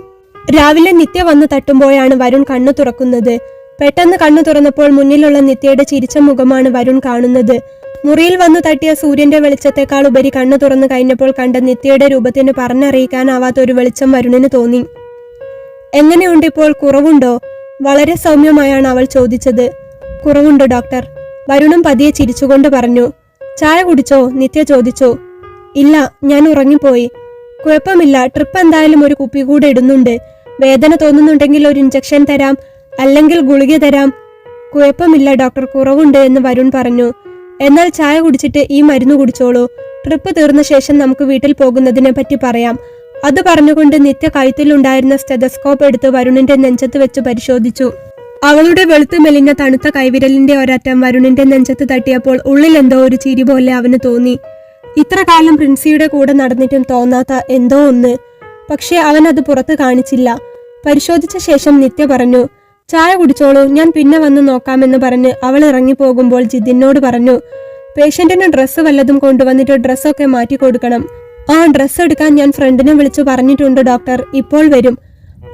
രാവിലെ നിത്യ വന്ന് തട്ടുമ്പോഴാണ് വരുൺ കണ്ണു തുറക്കുന്നത്. പെട്ടെന്ന് കണ്ണു തുറന്നപ്പോൾ മുന്നിലുള്ള നിത്യയുടെ ചിരിച്ച മുഖമാണ് വരുൺ കാണുന്നത്. മുറിയിൽ വന്നു തട്ടിയ സൂര്യന്റെ വെളിച്ചത്തെക്കാൾ ഉപരി കണ്ണു തുറന്നു കഴിഞ്ഞപ്പോൾ കണ്ട നിത്യയുടെ രൂപത്തിന് പറഞ്ഞറിയിക്കാനാവാത്ത ഒരു വെളിച്ചം വരുണിന് തോന്നി. എങ്ങനെയുണ്ട് ഇപ്പോൾ, കുറവുണ്ടോ? വളരെ സൗമ്യമായാണ് അവൾ ചോദിച്ചത്. കുറവുണ്ട് ഡോക്ടർ. വരുണും പതിയെ ചിരിച്ചുകൊണ്ട് പറഞ്ഞു. ചായ കുടിച്ചോ? നിത്യ ചോദിച്ചു. ഇല്ല, ഞാൻ ഉറങ്ങിപ്പോയി. കുഴപ്പമില്ല, ട്രിപ്പ് എന്തായാലും ഒരു കുപ്പി കൂടെ ഇടുന്നുണ്ട്. വേദന തോന്നുന്നുണ്ടെങ്കിൽ ഒരു ഇഞ്ചക്ഷൻ തരാം, അല്ലെങ്കിൽ ഗുളിക തരാം. കുഴപ്പമില്ല ഡോക്ടർ, കുറവുണ്ട് എന്ന് വരുൺ പറഞ്ഞു. എന്നാൽ ചായ കുടിച്ചിട്ട് ഈ മരുന്ന് കുടിച്ചോളൂ. ട്രിപ്പ് തീർന്ന ശേഷം നമുക്ക് വീട്ടിൽ പോകുന്നതിനെ പറ്റി പറയാം. അത് പറഞ്ഞുകൊണ്ട് നിത്യ കഴുത്തിലുണ്ടായിരുന്ന സ്റ്റെതസ്കോപ്പ് എടുത്ത് വരുണിന്റെ നെഞ്ചത്ത് വെച്ച് പരിശോധിച്ചു. അവളുടെ വെളുത്തു മെലിഞ്ഞ തണുത്ത കൈവിരലിന്റെ ഒരറ്റം വരുണിന്റെ നെഞ്ചത്ത് തട്ടിയപ്പോൾ ഉള്ളിൽ എന്തോ ഒരു ചിരി പോലെ അവന് തോന്നി. ഇത്ര കാലം പ്രിൻസിയുടെ കൂടെ നടന്നിട്ടും തോന്നാത്ത എന്തോ ഒന്ന്. പക്ഷെ അവൻ അത് പുറത്ത് കാണിച്ചില്ല. പരിശോധിച്ച ശേഷം നിത്യ പറഞ്ഞു, ചായ കുടിച്ചോളൂ, ഞാൻ പിന്നെ വന്ന് നോക്കാമെന്ന് പറഞ്ഞ് അവൾ ഇറങ്ങിപ്പോകുമ്പോൾ ജിതിനോട് പറഞ്ഞു, പേഷ്യന്റിന് ഡ്രസ്സ് വല്ലതും കൊണ്ടുവന്നിട്ട് ഡ്രസ്സൊക്കെ മാറ്റി കൊടുക്കണം. ആ, ഡ്രസ്സ് എടുക്കാൻ ഞാൻ ഫ്രണ്ടിനെ വിളിച്ചു പറഞ്ഞിട്ടുണ്ട് ഡോക്ടർ, ഇപ്പോൾ വരും.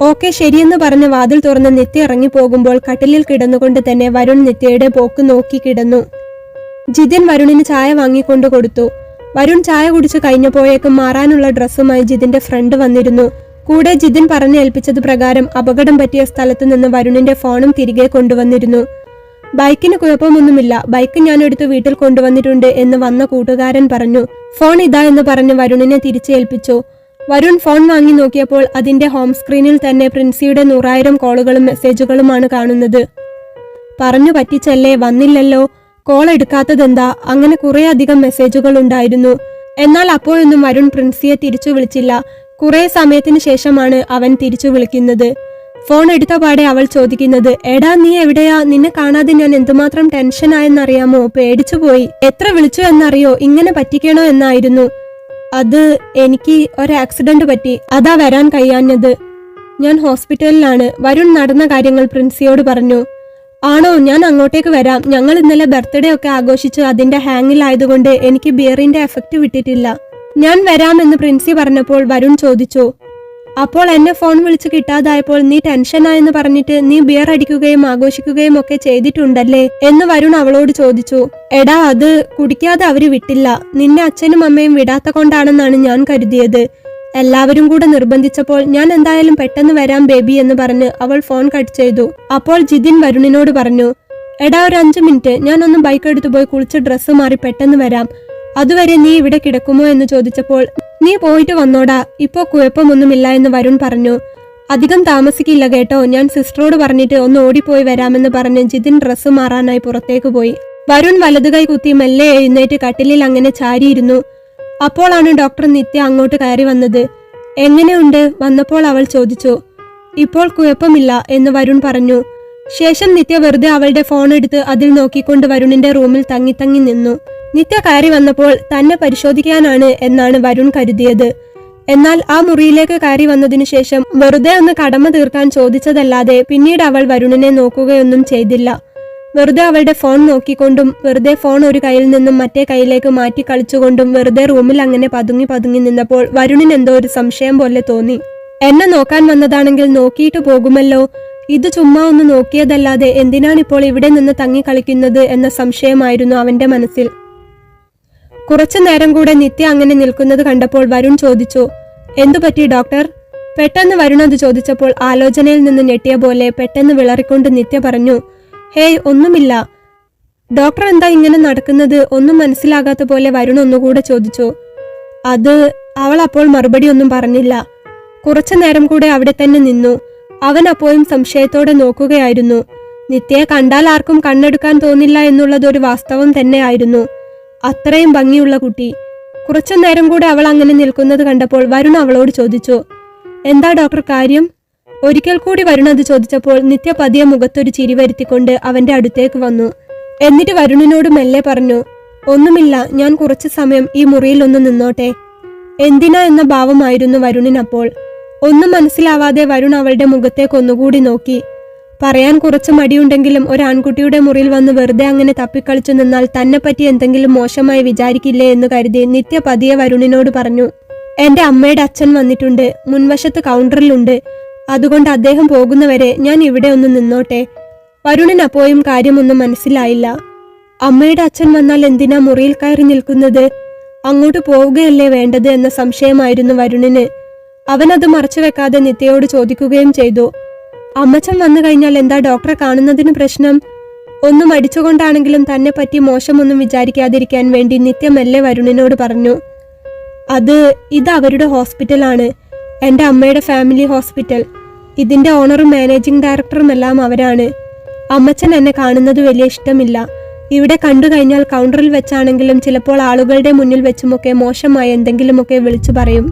ഓക്കെ ശരിയെന്ന് പറഞ്ഞ് വാതിൽ തുറന്ന് നിത്യ ഇറങ്ങിപ്പോകുമ്പോൾ കട്ടിലിൽ കിടന്നുകൊണ്ട് തന്നെ വരുൺ നിത്യയുടെ പോക്ക് നോക്കി കിടന്നു. ജിതിൻ വരുണിന് ചായ വാങ്ങിക്കൊണ്ട് കൊടുത്തു. വരുൺ ചായ കുടിച്ചു കഴിഞ്ഞപ്പോഴേക്കും മാറാനുള്ള ഡ്രസ്സുമായി ജിതിന്റെ ഫ്രണ്ട് വന്നിരുന്നു. കൂടെ ജിതിൻ പറഞ്ഞേൽപ്പിച്ചത് പ്രകാരം അപകടം പറ്റിയ സ്ഥലത്തു നിന്ന് വരുണിന്റെ ഫോണും തിരികെ കൊണ്ടുവന്നിരുന്നു. ബൈക്കിന് കുഴപ്പമൊന്നുമില്ല, ബൈക്ക് ഞാൻ എടുത്ത് വീട്ടിൽ കൊണ്ടുവന്നിട്ടുണ്ട് എന്ന് വന്ന കൂട്ടുകാരൻ പറഞ്ഞു. ഫോൺ ഇതാ എന്ന് പറഞ്ഞ് വരുണിനെ തിരിച്ചേൽപ്പിച്ചു. വരുൺ ഫോൺ വാങ്ങി നോക്കിയപ്പോൾ അതിന്റെ ഹോം സ്ക്രീനിൽ തന്നെ പ്രിൻസിയുടെ 100,000 കോളുകളും മെസ്സേജുകളുമാണ് കാണുന്നത്. പറഞ്ഞു പറ്റിച്ചല്ലേ, വന്നില്ലല്ലോ, കോൾ എടുക്കാത്തതെന്താ? അങ്ങനെ കുറെ അധികം മെസ്സേജുകൾ ഉണ്ടായിരുന്നു. എന്നാൽ അപ്പോഴൊന്നും വരുൺ പ്രിൻസിയെ തിരിച്ചു വിളിച്ചില്ല. കുറെ സമയത്തിന് ശേഷമാണ് അവൻ തിരിച്ചു വിളിക്കുന്നത്. ഫോൺ എടുത്ത പാടെ അവൾ ചോദിക്കുന്നത്, എടാ നീ എവിടെയാ? നിന്നെ കാണാതെ ഞാൻ എന്തുമാത്രം ടെൻഷനായെന്നറിയാമോ? പേടിച്ചുപോയി. എത്ര വിളിച്ചു എന്നറിയോ? ഇങ്ങനെ പറ്റിക്കണോ എന്നായിരുന്നു. അത് എനിക്ക് ഒരു ആക്സിഡന്റ് പറ്റി, അതാ വരാൻ കഴിയാഞ്ഞത്. ഞാൻ ഹോസ്പിറ്റലിലാണ്. വരുൺ നടന്ന കാര്യങ്ങൾ പ്രിൻസിയോട് പറഞ്ഞു. ആണോ? ഞാൻ അങ്ങോട്ടേക്ക് വരാം. ഞങ്ങൾ ഇന്നലെ ബർത്ത്ഡേ ഒക്കെ ആഘോഷിച്ചു. അതിന്റെ ഹാങ്ങിലായതുകൊണ്ട് എനിക്ക് ബിയറിന്റെ എഫക്റ്റ് വിട്ടിട്ടില്ല. ഞാൻ വരാമെന്ന് പ്രിൻസി പറഞ്ഞപ്പോൾ വരുൺ ചോദിച്ചു, അപ്പോൾ എന്നെ ഫോൺ വിളിച്ച് കിട്ടാതായപ്പോൾ നീ ടെൻഷനായെന്ന് പറഞ്ഞിട്ട് നീ ബിയർ അടിക്കുകയും ആഘോഷിക്കുകയും ഒക്കെ ചെയ്തിട്ടുണ്ടല്ലേ എന്ന് വരുൺ അവളോട് ചോദിച്ചു. എടാ, അത് കുടിക്കാതെ അവര് വിട്ടില്ല. നിന്നെ അച്ഛനും അമ്മയും വിടാത്ത കൊണ്ടാണെന്നാണ് ഞാൻ കരുതിയത്. എല്ലാവരും കൂടെ നിർബന്ധിച്ചപ്പോൾ ഞാൻ എന്തായാലും പെട്ടെന്ന് വരാം ബേബി എന്ന് പറഞ്ഞ് അവൾ ഫോൺ കട്ട് ചെയ്തു. അപ്പോൾ ജിതിൻ വരുണിനോട് പറഞ്ഞു, എടാ ഒരു 5 മിനിറ്റ്, ഞാനൊന്ന് ബൈക്ക് എടുത്തു പോയി കുളിച്ച് ഡ്രസ്സ് മാറി പെട്ടെന്ന് വരാം. അതുവരെ നീ ഇവിടെ കിടക്കുമോ എന്ന് ചോദിച്ചപ്പോൾ, നീ പോയിട്ട് വന്നോടാ, ഇപ്പോ കുഴപ്പമൊന്നുമില്ല എന്ന് വരുൺ പറഞ്ഞു. അധികം താമസിക്കില്ല കേട്ടോ, ഞാൻ സിസ്റ്ററോട് പറഞ്ഞിട്ട് ഒന്ന് ഓടിപ്പോയി വരാമെന്ന് പറഞ്ഞ് ജിതിൻ ഡ്രസ്സ് മാറാനായി പുറത്തേക്ക് പോയി. വരുൺ വലതുകൈ കുത്തി മെല്ലെ എഴുന്നേറ്റ് കട്ടിലിൽ അങ്ങനെ ചാരിയിരുന്നു. അപ്പോഴാണ് ഡോക്ടർ നിത്യ അങ്ങോട്ട് കയറി വന്നത്. എങ്ങനെയുണ്ട്? വന്നപ്പോൾ അവൾ ചോദിച്ചു. ഇപ്പോൾ കുഴപ്പമില്ല എന്ന് വരുൺ പറഞ്ഞു. ശേഷം നിത്യ വെറുതെ അവളുടെ ഫോൺ എടുത്ത് അതിൽ നോക്കിക്കൊണ്ട് വരുണിന്റെ റൂമിൽ തങ്ങി തങ്ങി നിന്നു. നിത്യ കയറി വന്നപ്പോൾ തന്നെ പരിശോധിക്കാനാണ് എന്നാണ് വരുൺ കരുതിയത്. എന്നാൽ ആ മുറിയിലേക്ക് കയറി വന്നതിനു ശേഷം വെറുതെ ഒന്ന് കടമ തീർക്കാൻ ചോദിച്ചതല്ലാതെ പിന്നീട് അവൾ വരുണിനെ നോക്കുകയൊന്നും ചെയ്തില്ല. വെറുതെ അവളുടെ ഫോൺ നോക്കിക്കൊണ്ടും വെറുതെ ഫോൺ ഒരു കയ്യിൽ നിന്നും മറ്റേ കൈയിലേക്ക് മാറ്റി കളിച്ചുകൊണ്ടും വെറുതെ റൂമിൽ അങ്ങനെ പതുങ്ങി പതുങ്ങി നിന്നപ്പോൾ വരുണിന് എന്തോ ഒരു സംശയം പോലെ തോന്നി. എന്നെ നോക്കാൻ വന്നതാണെങ്കിൽ നോക്കിയിട്ട് പോകുമല്ലോ, ഇത് ചുമ്മാ ഒന്ന് നോക്കിയതല്ലാതെ എന്തിനാണിപ്പോൾ ഇവിടെ നിന്ന് തങ്ങി കളിക്കുന്നത് എന്ന സംശയമായിരുന്നു അവന്റെ മനസ്സിൽ. കുറച്ചു നേരം കൂടെ നിത്യ അങ്ങനെ നിൽക്കുന്നത് കണ്ടപ്പോൾ വരുൺ ചോദിച്ചു, എന്തുപറ്റി ഡോക്ടർ? പെട്ടെന്ന് വരുൺ അത് ചോദിച്ചപ്പോൾ ആലോചനയിൽ നിന്ന് ഞെട്ടിയ പോലെ പെട്ടെന്ന് വിളറിക്കൊണ്ട് നിത്യ പറഞ്ഞു, ഹേയ് ഒന്നുമില്ല. ഡോക്ടർ എന്താ ഇങ്ങനെ നടക്കുന്നത്? ഒന്നും മനസ്സിലാകാത്ത പോലെ വരുൺ ഒന്നുകൂടെ ചോദിച്ചു. അത് അവൾ അപ്പോൾ മറുപടി ഒന്നും പറഞ്ഞില്ല. കുറച്ചു നേരം കൂടെ അവിടെ തന്നെ നിന്നു. അവൻ അപ്പോഴും സംശയത്തോടെ നോക്കുകയായിരുന്നു. നിത്യയെ കണ്ടാൽ ആർക്കും കണ്ണെടുക്കാൻ തോന്നില്ല എന്നുള്ളത് ഒരു വാസ്തവം തന്നെയായിരുന്നു. അത്രയും ഭംഗിയുള്ള കുട്ടി. കുറച്ചു നേരം കൂടെ അവൾ അങ്ങനെ നിൽക്കുന്നത് കണ്ടപ്പോൾ വരുൺ അവളോട് ചോദിച്ചു, എന്താ ഡോക്ടർ കാര്യം? ഒരിക്കൽ കൂടി വരുൺ അത് ചോദിച്ചപ്പോൾ നിത്യ പതിയെ മുഖത്തൊരു ചിരി വരുത്തിക്കൊണ്ട് അവന്റെ അടുത്തേക്ക് വന്നു. എന്നിട്ട് വരുണിനോട് മെല്ലെ പറഞ്ഞു, ഒന്നുമില്ല, ഞാൻ കുറച്ചു സമയം ഈ മുറിയിൽ ഒന്ന് നിന്നോട്ടെ. എന്തിനാ എന്ന ഭാവമായിരുന്നു വരുണിനപ്പോൾ. ഒന്നും മനസ്സിലാവാതെ വരുൺ അവളുടെ മുഖത്തേക്ക് ഒന്നുകൂടി നോക്കി. പറയാൻ കുറച്ച് മടിയുണ്ടെങ്കിലും ഒരു ആൺകുട്ടിയുടെ മുറിയിൽ വന്ന് വെറുതെ അങ്ങനെ തപ്പിക്കളിച്ചു നിന്നാൽ തന്നെ പറ്റി എന്തെങ്കിലും മോശമായി വിചാരിക്കില്ലേ എന്ന് കരുതി നിത്യ പതിയെ വരുണിനോട് പറഞ്ഞു, എന്റെ അമ്മയുടെ അച്ഛൻ വന്നിട്ടുണ്ട്, മുൻവശത്ത് കൗണ്ടറിലുണ്ട്. അതുകൊണ്ട് അദ്ദേഹം പോകുന്നവരെ ഞാൻ ഇവിടെ ഒന്ന് നിന്നോട്ടെ. വരുണിന് അപ്പോഴും കാര്യമൊന്നും മനസ്സിലായില്ല. അമ്മയുടെ അച്ഛൻ വന്നാൽ എന്തിനാ മുറിയിൽ കയറി നിൽക്കുന്നത്? അങ്ങോട്ട് പോവുകയല്ലേ വേണ്ടത് എന്ന സംശയമായിരുന്നു വരുണിന്. അവനത് മറച്ചുവെക്കാതെ നിത്യയോട് ചോദിക്കുകയും ചെയ്തു, അമ്മച്ചൻ വന്നു കഴിഞ്ഞാൽ എന്താ ഡോക്ടറെ കാണുന്നതിന് പ്രശ്നം? ഒന്നും അടിച്ചുകൊണ്ടാണെങ്കിലും തന്നെ പറ്റി മോശമൊന്നും വിചാരിക്കാതിരിക്കാൻ വേണ്ടി നിത്യ മെല്ലെ വരുണിനോട് പറഞ്ഞു, ഇത് അവരുടെ ഹോസ്പിറ്റലാണ്, എൻ്റെ അമ്മയുടെ ഫാമിലി ഹോസ്പിറ്റൽ. ഇതിന്റെ ഓണറും മാനേജിംഗ് ഡയറക്ടറും എല്ലാം അവരാണ്. അമ്മച്ചൻ എന്നെ കാണുന്നത് വലിയ ഇഷ്ടമില്ല. ഇവിടെ കണ്ടു കഴിഞ്ഞാൽ കൗണ്ടറിൽ വെച്ചാണെങ്കിലും ചിലപ്പോൾ ആളുകളുടെ മുന്നിൽ വെച്ചുമൊക്കെ മോശമായ എന്തെങ്കിലുമൊക്കെ വിളിച്ചു പറയും.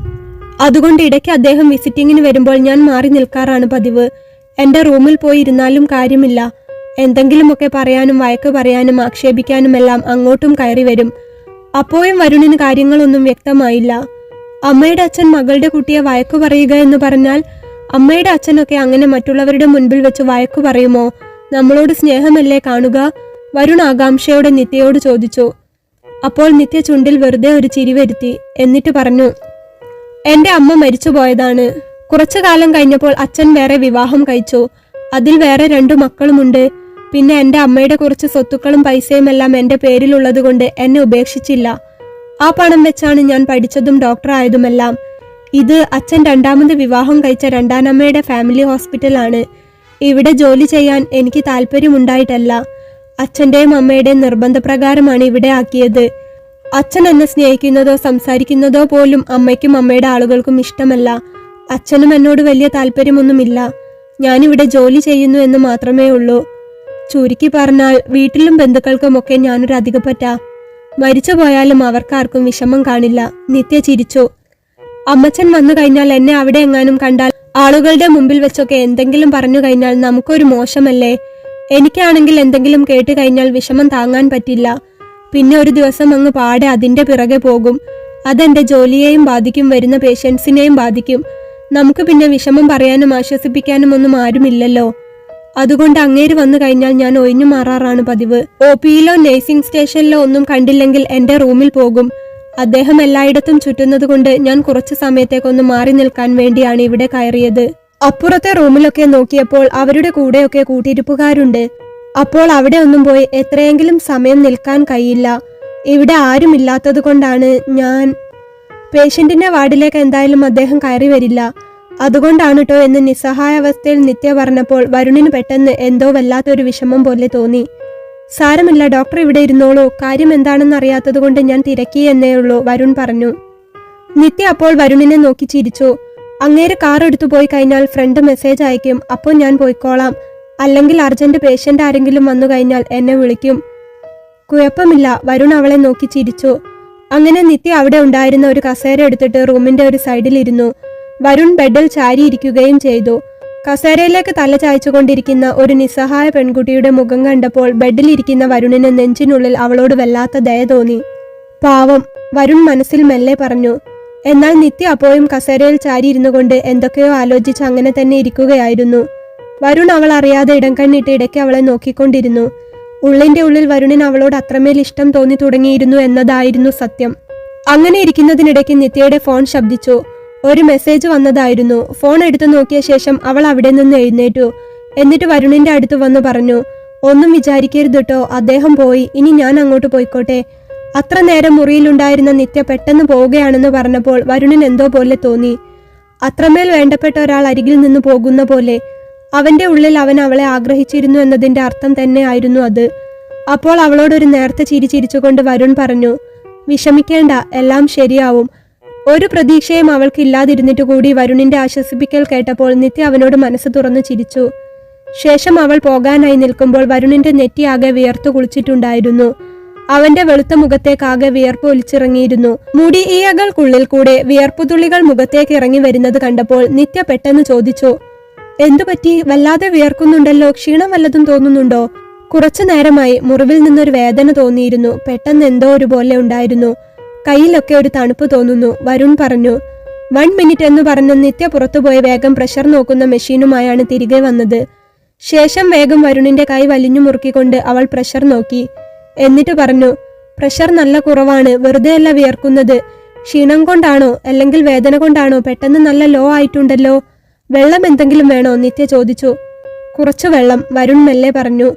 അതുകൊണ്ട് ഇടയ്ക്ക് അദ്ദേഹം വിസിറ്റിങ്ങിന് വരുമ്പോൾ ഞാൻ മാറി നിൽക്കാറാണ് പതിവ്. എൻ്റെ റൂമിൽ പോയി ഇരുന്നാലും കാര്യമില്ല. എന്തെങ്കിലുമൊക്കെ പറയാനും വഴക്ക് പറയാനും ആക്ഷേപിക്കാനുമെല്ലാം അങ്ങോട്ടും കയറി വരും. അപ്പോഴും വരുണിന് കാര്യങ്ങളൊന്നും വ്യക്തമായില്ല. അമ്മയുടെ അച്ഛൻ മകളുടെ കുട്ടിയെ വഴക്കു പറയുക എന്ന് പറഞ്ഞാൽ അമ്മയുടെ അച്ഛനൊക്കെ അങ്ങനെ മറ്റുള്ളവരുടെ മുൻപിൽ വെച്ച് വഴക്കു പറയുമോ? നമ്മളോട് സ്നേഹമല്ലേ കാണുക? വരുൺ ആകാംക്ഷയോടെ നിത്യയോട് ചോദിച്ചു. അപ്പോൾ നിത്യ ചുണ്ടിൽ വെറുതെ ഒരു ചിരി വരുത്തി. എന്നിട്ട് പറഞ്ഞു, എന്റെ അമ്മ മരിച്ചുപോയതാണ്. കുറച്ചു കാലം കഴിഞ്ഞപ്പോൾ അച്ഛൻ വേറെ വിവാഹം കഴിച്ചു. അതിൽ വേറെ 2 മക്കളുമുണ്ട്. പിന്നെ എന്റെ അമ്മയുടെ കുറച്ച് സ്വത്തുക്കളും പൈസയും എല്ലാം എന്റെ പേരിലുള്ളത് കൊണ്ട് എന്നെ ഉപേക്ഷിച്ചില്ല. ആ പണം വെച്ചാണ് ഞാൻ പഠിച്ചതും ഡോക്ടറായതുമെല്ലാം. ഇത് അച്ഛൻ 2ാമത് വിവാഹം കഴിച്ച രണ്ടാനമ്മയുടെ ഫാമിലി ഹോസ്പിറ്റലാണ്. ഇവിടെ ജോലി ചെയ്യാൻ എനിക്ക് താല്പര്യമുണ്ടായിട്ടല്ല, അച്ഛന്റെയും അമ്മയുടെയും നിർബന്ധപ്രകാരമാണ് ഇവിടെ ആക്കിയത്. അച്ഛൻ എന്നെ സ്നേഹിക്കുന്നതോ സംസാരിക്കുന്നതോ പോലും അമ്മയ്ക്കും അമ്മയുടെ ആളുകൾക്കും ഇഷ്ടമല്ല. അച്ഛനും എന്നോട് വലിയ താല്പര്യമൊന്നുമില്ല. ഞാനിവിടെ ജോലി ചെയ്യുന്നു എന്ന് മാത്രമേ ഉള്ളൂ. ചുരുക്കി പറഞ്ഞാൽ വീട്ടിലും ബന്ധുക്കൾക്കുമൊക്കെ ഞാനൊരു അധികപ്പറ്റ. മരിച്ചു പോയാലും അവർക്കാർക്കും വിഷമം കാണില്ല. നിത്യ ചിരിച്ചു. അമ്മച്ചൻ വന്നു കഴിഞ്ഞാൽ എന്നെ അവിടെ എങ്ങാനും കണ്ടാൽ ആളുകളുടെ മുമ്പിൽ വെച്ചൊക്കെ എന്തെങ്കിലും പറഞ്ഞു കഴിഞ്ഞാൽ നമുക്കൊരു മോശമല്ലേ? എനിക്കാണെങ്കിൽ എന്തെങ്കിലും കേട്ട് കഴിഞ്ഞാൽ വിഷമം താങ്ങാൻ പറ്റില്ല. പിന്നെ ഒരു ദിവസം അങ്ങ് പാടെ അതിന്റെ പിറകെ പോകും. അതെന്റെ ജോലിയെയും ബാധിക്കും, വരുന്ന പേഷ്യൻസിനെയും ബാധിക്കും. നമുക്ക് പിന്നെ വിഷമം പറയാനും ആശ്വസിപ്പിക്കാനും ഒന്നും ആരുമില്ലല്ലോ. അതുകൊണ്ട് അങ്ങേര് വന്നു കഴിഞ്ഞാൽ ഞാൻ ഒഴിഞ്ഞു മാറാറാണ് പതിവ്. OPയിലോ നഴ്സിംഗ് സ്റ്റേഷനിലോ ഒന്നും കണ്ടില്ലെങ്കിൽ എന്റെ റൂമിൽ പോകും. അദ്ദേഹം എല്ലായിടത്തും ചുറ്റുന്നത് കൊണ്ട് ഞാൻ കുറച്ചു സമയത്തേക്കൊന്ന് മാറി നിൽക്കാൻ വേണ്ടിയാണ് ഇവിടെ കയറിയത്. അപ്പുറത്തെ റൂമിലൊക്കെ നോക്കിയപ്പോൾ അവരുടെ കൂടെയൊക്കെ കൂട്ടിരിപ്പുകാരുണ്ട്. അപ്പോൾ അവിടെ ഒന്നും പോയി എത്രയെങ്കിലും സമയം നിൽക്കാൻ കഴിയില്ല. ഇവിടെ ആരുമില്ലാത്തത് കൊണ്ടാണ് ഞാൻ. പേഷ്യന്റിന്റെ വാർഡിലേക്ക് എന്തായാലും അദ്ദേഹം കയറി വരില്ല. അതുകൊണ്ടാണ് ട്ടോ എന്ന് നിസ്സഹായാവസ്ഥയിൽ നിത്യ പറഞ്ഞപ്പോൾ വരുണിന് പെട്ടെന്ന് എന്തോ വല്ലാത്തൊരു വിഷമം പോലെ തോന്നി. സാരമില്ല, ഡോക്ടർ ഇവിടെ ഇരുന്നോളൂ, കാര്യം എന്താണെന്ന് അറിയാത്തത് കൊണ്ട് ഞാൻ തിരക്കി എന്നേ ഉള്ളൂ, വരുൺ പറഞ്ഞു. നിത്യ അപ്പോൾ വരുണിനെ നോക്കി ചിരിച്ചു. അങ്ങേര് കാർ എടുത്തു പോയി കഴിഞ്ഞാൽ ഫ്രണ്ട് മെസ്സേജ് അയക്കും, അപ്പോൾ ഞാൻ പോയിക്കോളാം. അല്ലെങ്കിൽ അർജന്റ് പേഷ്യന്റ് ആരെങ്കിലും വന്നു കഴിഞ്ഞാൽ എന്നെ വിളിക്കും. കുഴപ്പമില്ല, വരുൺ അവളെ നോക്കി ചിരിച്ചു. അങ്ങനെ നിത്യ അവിടെ ഉണ്ടായിരുന്ന ഒരു കസേര എടുത്തിട്ട് റൂമിന്റെ ഒരു സൈഡിലിരുന്നു. വരുൺ ബെഡിൽ ചാരിയിരിക്കുകയും ചെയ്തു. കസേരയിലേക്ക് തല ചായച്ചുകൊണ്ടിരിക്കുന്ന ഒരു നിസ്സഹായ പെൺകുട്ടിയുടെ മുഖം കണ്ടപ്പോൾ ബെഡിലിരിക്കുന്ന വരുണിന് നെഞ്ചിനുള്ളിൽ അവളോട് വല്ലാത്ത ദയ തോന്നി. പാവം, വരുൺ മനസ്സിൽ മെല്ലെ പറഞ്ഞു. എന്നാൽ നിത്യ അപ്പോഴും കസേരയിൽ ചാരിയിരുന്നു കൊണ്ട് എന്തൊക്കെയോ ആലോചിച്ച് അങ്ങനെ തന്നെ ഇരിക്കുകയായിരുന്നു. വരുൺ അവൾ അറിയാതെ ഇടം കണ്ണിട്ട് ഇടയ്ക്ക് അവളെ നോക്കിക്കൊണ്ടിരുന്നു. ഉള്ളിന്റെ ഉള്ളിൽ വരുണിന് അവളോട് അത്രമേൽ ഇഷ്ടം തോന്നി തുടങ്ങിയിരുന്നു എന്നതായിരുന്നു സത്യം. അങ്ങനെ ഇരിക്കുന്നതിനിടയ്ക്ക് നിത്യയുടെ ഫോൺ ശബ്ദിച്ചു. ഒരു മെസ്സേജ് വന്നതായിരുന്നു. ഫോൺ എടുത്തു നോക്കിയ ശേഷം അവൾ അവിടെ നിന്ന് എഴുന്നേറ്റു. എന്നിട്ട് വരുണിന്റെ അടുത്ത് വന്ന് പറഞ്ഞു, ഒന്നും വിചാരിക്കരുത് ട്ടോ, അദ്ദേഹം പോയി, ഇനി ഞാൻ അങ്ങോട്ട് പോയിക്കോട്ടെ. അത്ര നേരം മുറിയിലുണ്ടായിരുന്ന നിത്യ പെട്ടെന്ന് പോവുകയാണെന്ന് പറഞ്ഞപ്പോൾ വരുണിന് എന്തോ പോലെ തോന്നി. അത്രമേൽ വേണ്ടപ്പെട്ട ഒരാൾ അരികിൽ നിന്ന് പോകുന്ന പോലെ. അവന്റെ ഉള്ളിൽ അവൻ അവളെ ആഗ്രഹിച്ചിരുന്നു എന്നതിന്റെ അർത്ഥം തന്നെ ആയിരുന്നു അത്. അപ്പോൾ അവളോടൊരു നേർത്ത ചിരി ചിരിച്ചുകൊണ്ട് വരുൺ പറഞ്ഞു, വിഷമിക്കേണ്ട, എല്ലാം ശരിയാവും. ഒരു പ്രതീക്ഷയും അവൾക്ക് ഇല്ലാതിരുന്നിട്ട് കൂടി വരുണിന്റെ ആശ്വസിപ്പിക്കൽ കേട്ടപ്പോൾ നിത്യ അവനോട് മനസ്സ് തുറന്നു ചിരിച്ചു. ശേഷം അവൾ പോകാനായി നിൽക്കുമ്പോൾ വരുണിന്റെ നെറ്റിയാകെ വിയർത്തു കുളിച്ചിട്ടുണ്ടായിരുന്നു. അവന്റെ വെളുത്ത മുഖത്തേക്കാകെ വിയർപ്പ് ഒലിച്ചിറങ്ങിയിരുന്നു. മുടി ഈയകൾക്കുള്ളിൽ കൂടെ വിയർപ്പുതുള്ളികൾ മുഖത്തേക്ക് ഇറങ്ങി വരുന്നത് കണ്ടപ്പോൾ നിത്യ പെട്ടെന്ന് ചോദിച്ചു, എന്തുപറ്റി? വല്ലാതെ വിയർക്കുന്നുണ്ടല്ലോ, ക്ഷീണം വല്ലതും തോന്നുന്നുണ്ടോ? കുറച്ചു നേരമായി മുറിവിൽ നിന്നൊരു വേദന തോന്നിയിരുന്നു. പെട്ടെന്ന് എന്തോ ഒരു പോലെ ഉണ്ടായിരുന്നു. കയ്യിലൊക്കെ ഒരു തണുപ്പ് തോന്നുന്നു. വരുൺ പറഞ്ഞു. 1 മിനിറ്റ് എന്ന് പറഞ്ഞ് നിത്യ പുറത്തുപോയി വേഗം പ്രഷർ നോക്കുന്ന മെഷീനുമായാണ് തിരികെ വന്നത്. ശേഷം വേഗം വരുണിന്റെ കൈ വലിഞ്ഞു മുറുക്കിക്കൊണ്ട് അവൾ പ്രഷർ നോക്കി. എന്നിട്ട് പറഞ്ഞു, പ്രഷർ നല്ല കുറവാണ്, വെറുതെയല്ല വിയർക്കുന്നത്. ക്ഷീണം കൊണ്ടാണോ അല്ലെങ്കിൽ വേദന കൊണ്ടാണോ? പെട്ടെന്ന് നല്ല ലോ ആയിട്ടുണ്ടല്ലോ. വെള്ളം എന്തെങ്കിലും വേണോ? നിത്യ ചോദിച്ചു. കുറച്ചു വെള്ളം, വരുൺ മെല്ലെ പറഞ്ഞു.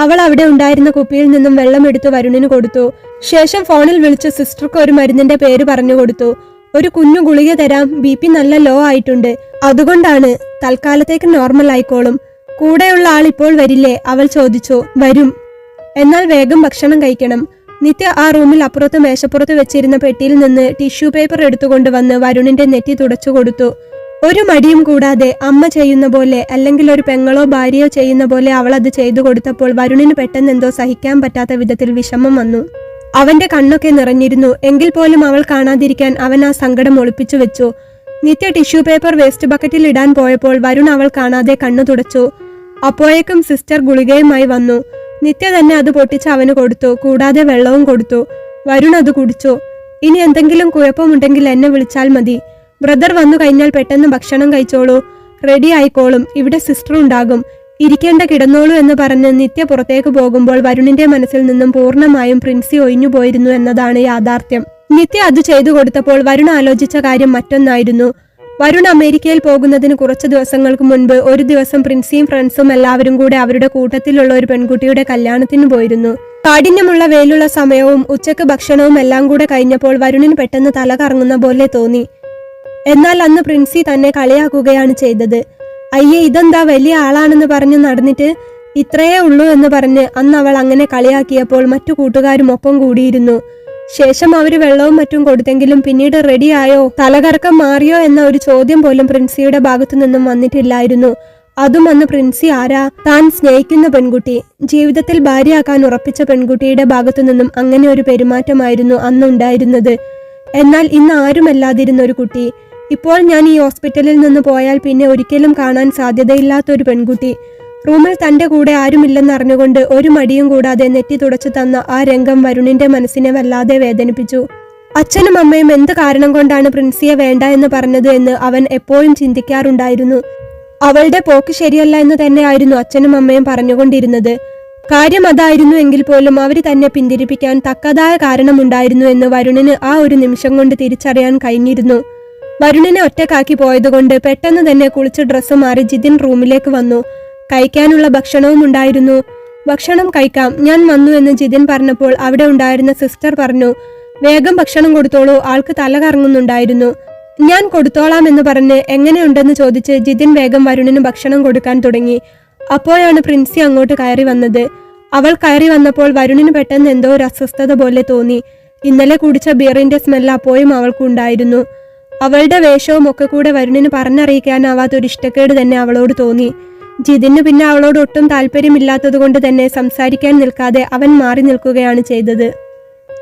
അവൾ അവിടെ ഉണ്ടായിരുന്ന കുപ്പിയിൽ നിന്നും വെള്ളം എടുത്തു വരുണിന് കൊടുത്തു. ശേഷം ഫോണിൽ വിളിച്ച് സിസ്റ്റർക്ക് ഒരു മരുന്നിന്റെ പേര് പറഞ്ഞു കൊടുത്തു. ഒരു കുഞ്ഞു ഗുളിക തരാം, BP നല്ല ലോ ആയിട്ടുണ്ട്, അതുകൊണ്ടാണ്. തൽക്കാലത്തേക്ക് നോർമൽ ആയിക്കോളും. കൂടെയുള്ള ആൾ ഇപ്പോൾ വരില്ലേ? അവൾ ചോദിച്ചു. വരും, എന്നാൽ വേഗം ഭക്ഷണം കഴിക്കണം. നിത്യ ആ റൂമിൽ അപ്പുറത്ത് മേശപ്പുറത്ത് വെച്ചിരുന്ന പെട്ടിയിൽ നിന്ന് ടിഷ്യൂ പേപ്പർ എടുത്തുകൊണ്ട് വന്ന് വരുണിന്റെ നെറ്റി തുടച്ചു കൊടുത്തു. ഒരു മടിയും കൂടാതെ അമ്മ ചെയ്യുന്ന പോലെ അല്ലെങ്കിൽ ഒരു പെങ്ങളോ ഭാര്യയോ ചെയ്യുന്ന പോലെ അവൾ അത് ചെയ്തു കൊടുത്തപ്പോൾ വരുണിന് പെട്ടെന്ന് എന്തോ സഹിക്കാൻ പറ്റാത്ത വിധത്തിൽ വിഷമം വന്നു. അവന്റെ കണ്ണൊക്കെ നിറഞ്ഞിരുന്നു. എങ്കിൽ പോലും അവൾ കാണാതിരിക്കാൻ അവൻ ആ സങ്കടം ഒളിപ്പിച്ചു വെച്ചു. നിത്യ ടിഷ്യൂ പേപ്പർ വേസ്റ്റ് ബക്കറ്റിൽ ഇടാൻ പോയപ്പോൾ വരുൺ അവൾ കാണാതെ കണ്ണു തുടച്ചു. അപ്പോഴേക്കും സിസ്റ്റർ ഗുളികയുമായി വന്നു. നിത്യ തന്നെ അത് പൊട്ടിച്ച് അവന് കൊടുത്തു. കൂടാതെ വെള്ളവും കൊടുത്തു. വരുൺ അത് കുടിച്ചു. ഇനി എന്തെങ്കിലും കുഴപ്പമുണ്ടെങ്കിൽ എന്നെ വിളിച്ചാൽ മതി. ബ്രദർ വന്നു കഴിഞ്ഞാൽ പെട്ടെന്ന് ഭക്ഷണം കഴിച്ചോളൂ, റെഡി ആയിക്കോളും, ഇവിടെ സിസ്റ്റർ ഉണ്ടാകും, ഇരിക്കേണ്ട കിടന്നോളൂ എന്ന് പറഞ്ഞ് നിത്യ പുറത്തേക്ക് പോകുമ്പോൾ വരുണിന്റെ മനസ്സിൽ നിന്നും പൂർണ്ണമായും പ്രിൻസി ഒഴിഞ്ഞു പോയിരുന്നു എന്നതാണ് യാഥാർത്ഥ്യം. നിത്യ അത് ചെയ്തു കൊടുത്തപ്പോൾ വരുൺ ആലോചിച്ച കാര്യം മറ്റൊന്നായിരുന്നു. വരുൺ അമേരിക്കയിൽ പോകുന്നതിന് കുറച്ച് ദിവസങ്ങൾക്ക് മുൻപ് ഒരു ദിവസം പ്രിൻസിയും ഫ്രണ്ട്സും എല്ലാവരും കൂടെ അവരുടെ കൂട്ടത്തിലുള്ള ഒരു പെൺകുട്ടിയുടെ കല്യാണത്തിന് പോയിരുന്നു. കാഠിന്യമുള്ള വെയിലുള്ള സമയവും ഉച്ചക്ക് ഭക്ഷണവും എല്ലാം കൂടെ കഴിഞ്ഞപ്പോൾ വരുണിന് പെട്ടെന്ന് തല കറങ്ങുന്ന പോലെ തോന്നി. എന്നാൽ അന്ന് പ്രിൻസി തന്നെ കളിയാക്കുകയാണ് ചെയ്തത്. അയ്യേ, ഇതെന്താ വലിയ ആളാണെന്ന് പറഞ്ഞ് നടന്നിട്ട് ഇത്രയേ ഉള്ളൂ എന്ന് പറഞ്ഞ് അന്ന് അവൾ അങ്ങനെ കളിയാക്കിയപ്പോൾ മറ്റു കൂട്ടുകാരും ഒപ്പം കൂടിയിരുന്നു. ശേഷം അവര് വെള്ളവും മറ്റും കൊടുത്തെങ്കിലും പിന്നീട് റെഡിയായോ, തലകറക്കം മാറിയോ എന്ന ഒരു ചോദ്യം പോലും പ്രിൻസിയുടെ ഭാഗത്തു നിന്നും വന്നിട്ടില്ലായിരുന്നു. അതും അന്ന് പ്രിൻസി ആരാ? താൻ സ്നേഹിക്കുന്ന പെൺകുട്ടി, ജീവിതത്തിൽ ഭാര്യയാക്കാൻ ഉറപ്പിച്ച പെൺകുട്ടിയുടെ ഭാഗത്തു നിന്നും അങ്ങനെ ഒരു പെരുമാറ്റമായിരുന്നു അന്നുണ്ടായിരുന്നത്. എന്നാൽ ഇന്ന് ആരുമല്ലാതിരുന്ന ഒരു കുട്ടി. ഇപ്പോൾ ഞാൻ ഈ ഹോസ്പിറ്റലിൽ നിന്ന് പോയാൽ പിന്നെ ഒരിക്കലും കാണാൻ സാധ്യതയില്ലാത്ത ഒരു പെൺകുട്ടി. റൂമിൽ തന്റെ കൂടെ ആരുമില്ലെന്നറിഞ്ഞുകൊണ്ട് ഒരു മടിയും കൂടാതെ നെറ്റി തുടച്ചു തന്ന ആ രംഗം വരുണിന്റെ മനസ്സിനെ വല്ലാതെ വേദനിപ്പിച്ചു. അച്ഛനും അമ്മയും എന്ത് കാരണം കൊണ്ടാണ് പ്രിൻസിയെ വേണ്ട എന്ന് പറഞ്ഞത് എന്ന് അവൻ എപ്പോഴും ചിന്തിക്കാറുണ്ടായിരുന്നു. അവളുടെ പോക്ക് ശരിയല്ല എന്ന് തന്നെയായിരുന്നു അച്ഛനും അമ്മയും പറഞ്ഞുകൊണ്ടിരുന്നത്. കാര്യം അതായിരുന്നു എങ്കിൽ പോലും അവര് തന്നെ പിന്തിരിപ്പിക്കാൻ തക്കതായ കാരണമുണ്ടായിരുന്നു എന്ന് വരുണിന് ആ ഒരു നിമിഷം കൊണ്ട് തിരിച്ചറിയാൻ കഴിഞ്ഞിരുന്നു. വരുണിനെ ഒറ്റക്കാക്കി പോയതുകൊണ്ട് പെട്ടെന്ന് തന്നെ കുളിച്ച് ഡ്രസ്സ് മാറി ജിതിൻ റൂമിലേക്ക് വന്നു. കഴിക്കാനുള്ള ഭക്ഷണവും ഉണ്ടായിരുന്നു. ഭക്ഷണം കഴിക്കാം, ഞാൻ വന്നു എന്ന് ജിതിൻ പറഞ്ഞപ്പോൾ അവിടെ ഉണ്ടായിരുന്ന സിസ്റ്റർ പറഞ്ഞു, വേഗം ഭക്ഷണം കൊടുത്തോളൂ, ആൾക്ക് തല കറങ്ങുന്നുണ്ടായിരുന്നു. ഞാൻ കൊടുത്തോളാം എന്ന് പറഞ്ഞ് എങ്ങനെയുണ്ടെന്ന് ചോദിച്ച് ജിതിൻ വേഗം വരുണിന് ഭക്ഷണം കൊടുക്കാൻ തുടങ്ങി. അപ്പോഴാണ് പ്രിൻസി അങ്ങോട്ട് കയറി വന്നത്. അവൾ കയറി വന്നപ്പോൾ വരുണിന് പെട്ടെന്ന് എന്തോ ഒരു അസ്വസ്ഥത പോലെ തോന്നി. ഇന്നലെ കുടിച്ച ബിയറിന്റെ സ്മെല്ല് അപ്പോഴും അവൾക്കുണ്ടായിരുന്നു. അവളുടെ വേഷവും ഒക്കെ കൂടെ വരുണിന് പറഞ്ഞറിയിക്കാനാവാത്തൊരു ഇഷ്ടക്കേട് തന്നെ അവളോട് തോന്നി. ജിതിന് പിന്നെ അവളോട് ഒട്ടും താല്പര്യമില്ലാത്തത് കൊണ്ട് തന്നെ സംസാരിക്കാൻ നിൽക്കാതെ അവൻ മാറി നിൽക്കുകയാണ് ചെയ്തത്.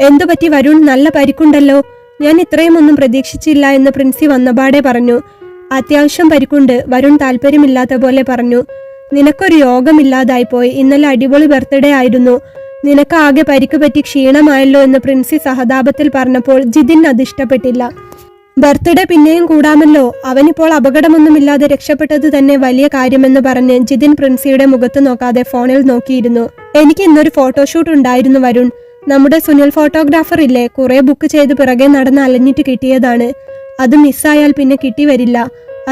എന്തുപറ്റി വരുൺ, നല്ല പരിക്കുണ്ടല്ലോ? ഞാൻ ഇത്രയും ഒന്നും പ്രതീക്ഷിച്ചില്ല എന്ന് പ്രിൻസി വന്നപാടെ പറഞ്ഞു. അത്യാവശ്യം പരിക്കുണ്ട്, വരുൺ താല്പര്യമില്ലാത്ത പോലെ പറഞ്ഞു. നിനക്കൊരു യോഗമില്ലാതായിപ്പോയി, ഇന്നലെ അടിപൊളി ബർത്ത്ഡേ ആയിരുന്നു, നിനക്ക് ആകെ പരിക്ക് പറ്റി ക്ഷീണമായല്ലോ എന്ന് പ്രിൻസി സഹതാപത്തിൽ പറഞ്ഞപ്പോൾ ജിതിൻ അത് ഇഷ്ടപ്പെട്ടില്ല. ബർത്ത്ഡേ പിന്നെയും കൂടാമല്ലോ, അവനിപ്പോൾ അപകടമൊന്നുമില്ലാതെ രക്ഷപ്പെട്ടത് തന്നെ വലിയ കാര്യമെന്ന് പറഞ്ഞ് ജിതിൻ പ്രിൻസിയുടെ മുഖത്ത് നോക്കാതെ ഫോണിൽ നോക്കിയിരുന്നു. എനിക്ക് ഇന്നൊരു ഫോട്ടോഷൂട്ട് ഉണ്ടായിരുന്നു വരുൺ, നമ്മുടെ സുനിൽ ഫോട്ടോഗ്രാഫർ ഇല്ലേ, കുറെ ബുക്ക് ചെയ്ത് പിറകെ നടന്ന് അലഞ്ഞിട്ട് കിട്ടിയതാണ്. അത് മിസ്സായാൽ പിന്നെ കിട്ടി വരില്ല,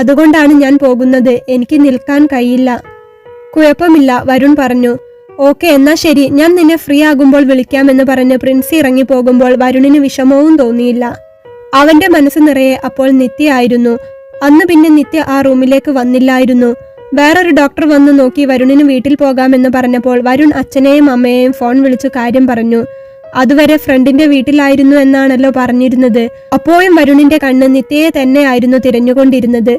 അതുകൊണ്ടാണ് ഞാൻ പോകുന്നത്, എനിക്ക് നിൽക്കാൻ കഴിയില്ല. കുഴപ്പമില്ല, വരുൺ പറഞ്ഞു. ഓക്കെ, എന്നാ ശരി, ഞാൻ നിന്നെ ഫ്രീ ആകുമ്പോൾ വിളിക്കാമെന്ന് പറഞ്ഞ് പ്രിൻസി ഇറങ്ങി പോകുമ്പോൾ വരുണിന് വിഷമവും തോന്നിയില്ല. അവന്റെ മനസ്സ് നിറയെ അപ്പോൾ നിത്യ ആയിരുന്നു. അന്ന് പിന്നെ നിത്യ ആ റൂമിലേക്ക് വന്നില്ലായിരുന്നു. വേറൊരു ഡോക്ടർ വന്നു നോക്കി വരുണിന് വീട്ടിൽ പോകാമെന്ന് പറഞ്ഞപ്പോൾ വരുൺ അച്ഛനെയും അമ്മയെയും ഫോൺ വിളിച്ചു കാര്യം പറഞ്ഞു. അതുവരെ ഫ്രണ്ടിന്റെ വീട്ടിലായിരുന്നു എന്നാണല്ലോ പറഞ്ഞിരുന്നത്. അപ്പോഴും വരുണിന്റെ കണ്ണ് നിത്യയെ തന്നെയായിരുന്നു തിരഞ്ഞുകൊണ്ടിരുന്നത്.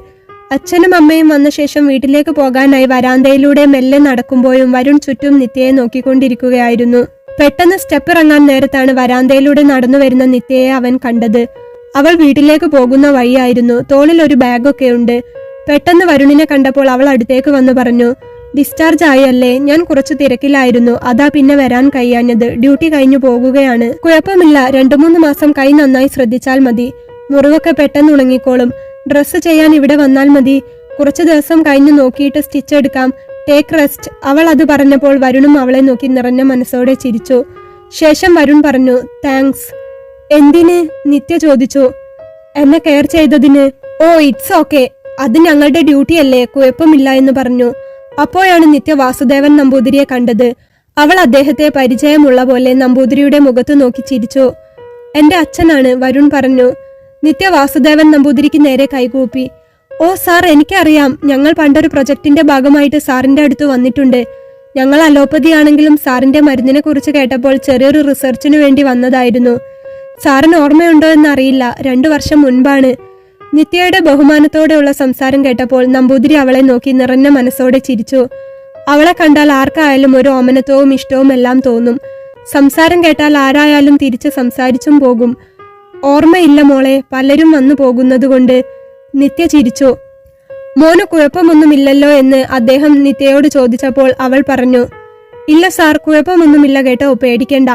അച്ഛനും അമ്മയും വന്ന ശേഷം വീട്ടിലേക്ക് പോകാനായി വരാന്തയിലൂടെ മെല്ലെ നടക്കുമ്പോഴും വരുൺ ചുറ്റും നിത്യയെ നോക്കിക്കൊണ്ടിരിക്കുകയായിരുന്നു. പെട്ടെന്ന് സ്റ്റെപ്പ് ഇറങ്ങാൻ നേരത്താണ് വരാന്തയിലൂടെ നടന്നു വരുന്ന നിത്യയെ അവൻ കണ്ടത്. അവൾ വീട്ടിലേക്ക് പോകുന്ന വഴിയായിരുന്നു. തോളിൽ ഒരു ബാഗൊക്കെ ഉണ്ട്. പെട്ടെന്ന് വരുണിനെ കണ്ടപ്പോൾ അവൾ അടുത്തേക്ക് വന്നു പറഞ്ഞു, ഡിസ്ചാർജ് ആയല്ലേ? ഞാൻ കുറച്ചു തിരക്കിലായിരുന്നു, അതാ പിന്നെ വരാൻ കഴിയാഞ്ഞത്. ഡ്യൂട്ടി കഴിഞ്ഞു പോകുകയാണ്. കുഴപ്പമില്ല, 2-3 മാസം കൈ നന്നായി ശ്രദ്ധിച്ചാൽ മതി. മുറിവൊക്കെ പെട്ടെന്ന് ഉണങ്ങിക്കോളും. ഡ്രസ്സ് ചെയ്യാൻ ഇവിടെ വന്നാൽ മതി. കുറച്ചു ദിവസം കഴിഞ്ഞു നോക്കിയിട്ട് സ്റ്റിച്ച് എടുക്കാം. Take rest. അവൾ അത് പറഞ്ഞപ്പോൾ വരുണും അവളെ നോക്കി നിറഞ്ഞ മനസ്സോടെ ചിരിച്ചു. ശേഷം വരുൺ പറഞ്ഞു, താങ്ക്സ്. എന്തിന്? നിത്യ ചോദിച്ചു. എന്നെ കെയർ ചെയ്തതിന്. ഓ, ഇറ്റ്സ് ഓക്കെ, അത് ഞങ്ങളുടെ ഡ്യൂട്ടിയല്ലേ, കുഴപ്പമില്ല എന്ന് പറഞ്ഞു. അപ്പോഴാണ് നിത്യ വാസുദേവൻ നമ്പൂതിരിയെ കണ്ടത്. അവൾ അദ്ദേഹത്തെ പരിചയമുള്ള പോലെ നമ്പൂതിരിയുടെ മുഖത്ത് നോക്കി ചിരിച്ചു. എന്റെ അച്ഛനാണ്, വരുൺ പറഞ്ഞു. നിത്യ വാസുദേവൻ നമ്പൂതിരിക്ക് നേരെ കൈകൂപ്പി. ഓ സാർ, എനിക്കറിയാം. ഞങ്ങൾ പണ്ടൊരു പ്രൊജക്ടിന്റെ ഭാഗമായിട്ട് സാറിന്റെ അടുത്ത് വന്നിട്ടുണ്ട്. ഞങ്ങൾ അലോപ്പതി ആണെങ്കിലും സാറിന്റെ മരുന്നിനെ കുറിച്ച് കേട്ടപ്പോൾ ചെറിയൊരു റിസർച്ചിന് വേണ്ടി വന്നതായിരുന്നു. സാറിന് ഓർമ്മയുണ്ടോ എന്നറിയില്ല, 2 വർഷം മുൻപാണ്. നിത്യയുടെ ബഹുമാനത്തോടെയുള്ള സംസാരം കേട്ടപ്പോൾ നമ്പൂതിരി അവളെ നോക്കി നിറഞ്ഞ മനസ്സോടെ ചിരിച്ചു. അവളെ കണ്ടാൽ ആർക്കായാലും ഒരു ഓമനത്വവും ഇഷ്ടവും എല്ലാം തോന്നും. സംസാരം കേട്ടാൽ ആരായാലും തിരിച്ച് സംസാരിച്ചും പോകും. ഓർമ്മയില്ല മോളെ, പലരും വന്നു പോകുന്നതുകൊണ്ട്. നിത്യ ചിരിച്ചു. മോന് കുഴപ്പമൊന്നുമില്ലല്ലോ എന്ന് അദ്ദേഹം നിത്യയോട് ചോദിച്ചപ്പോൾ അവൾ പറഞ്ഞു, ഇല്ല സാർ, കുഴപ്പമൊന്നുമില്ല കേട്ടോ, പേടിക്കണ്ട,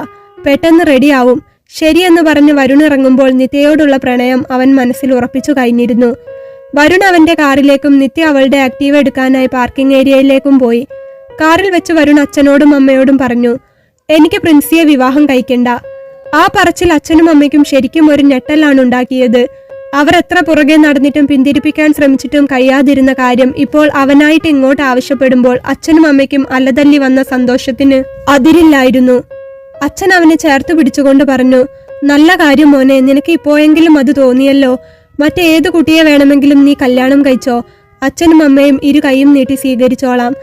പെട്ടെന്ന് റെഡിയാവും. ശരിയെന്ന് പറഞ്ഞ് വരുൺ ഇറങ്ങുമ്പോൾ നിത്യയോടുള്ള പ്രണയം അവൻ മനസ്സിൽ ഉറപ്പിച്ചു കഴിഞ്ഞിരുന്നു. വരുൺ അവന്റെ കാറിലേക്കും നിത്യ അവളുടെ ആക്റ്റീവ് എടുക്കാനായി പാർക്കിംഗ് ഏരിയയിലേക്കും പോയി. കാറിൽ വെച്ച് വരുൺ അച്ഛനോടും അമ്മയോടും പറഞ്ഞു, എനിക്ക് പ്രിൻസിയെ വിവാഹം കഴിക്കണ്ട. ആ പറച്ചിൽ അച്ഛനും അമ്മയ്ക്കും ശരിക്കും ഒരു ഞെട്ടലാണ് ഉണ്ടാക്കിയത്. അവർ എത്ര പുറകെ നടന്നിട്ടും പിന്തിരിപ്പിക്കാൻ ശ്രമിച്ചിട്ടും കഴിയാതിരുന്ന കാര്യം ഇപ്പോൾ അവനായിട്ട് ഇങ്ങോട്ട് ആവശ്യപ്പെടുമ്പോൾ അച്ഛനും അമ്മയ്ക്കും അലതല്ലി വന്ന സന്തോഷത്തിന് അതിരില്ലായിരുന്നു. അച്ഛൻ അവനെ ചേർത്ത് പിടിച്ചുകൊണ്ട് പറഞ്ഞു, നല്ല കാര്യം മോനെ, നിനക്ക് ഇപ്പോഴെങ്കിലും അത് തോന്നിയല്ലോ. മറ്റേത് കുട്ടിയെ വേണമെങ്കിലും നീ കല്യാണം കഴിച്ചോ. അച്ഛനും അമ്മയും ഇരു കൈയും നീട്ടി സ്വീകരിച്ചോളാം.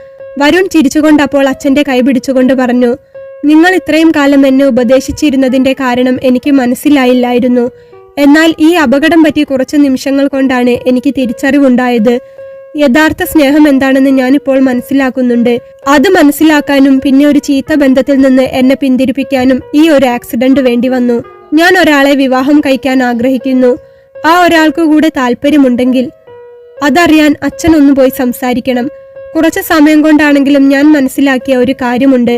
വരുൺ ചിരിച്ചുകൊണ്ട് അപ്പോൾ അച്ഛന്റെ കൈ പിടിച്ചുകൊണ്ട് പറഞ്ഞു, നിങ്ങൾ ഇത്രയും കാലം എന്നെ ഉപദേശിച്ചിരുന്നതിന്റെ കാരണം എനിക്ക് മനസ്സിലായില്ലായിരുന്നു. എന്നാൽ ഈ അപകടം പറ്റി കുറച്ച് നിമിഷങ്ങൾ കൊണ്ടാണ് എനിക്ക് തിരിച്ചറിവുണ്ടായത്. യഥാർത്ഥ സ്നേഹം എന്താണെന്ന് ഞാനിപ്പോൾ മനസ്സിലാക്കുന്നുണ്ട്. അത് മനസ്സിലാക്കാനും പിന്നെ ഒരു ചീത്ത ബന്ധത്തിൽ നിന്ന് എന്നെ പിന്തിരിപ്പിക്കാനും ഈ ഒരു ആക്സിഡന്റ് വേണ്ടി വന്നു. ഞാൻ ഒരാളെ വിവാഹം കഴിക്കാൻ ആഗ്രഹിക്കുന്നു. ആ ഒരാൾക്ക് കൂടെ താല്പര്യമുണ്ടെങ്കിൽ അതറിയാൻ അച്ഛൻ ഒന്ന് പോയി സംസാരിക്കണം. കുറച്ച് സമയം കൊണ്ടാണെങ്കിലും ഞാൻ മനസ്സിലാക്കിയ ഒരു കാര്യമുണ്ട്.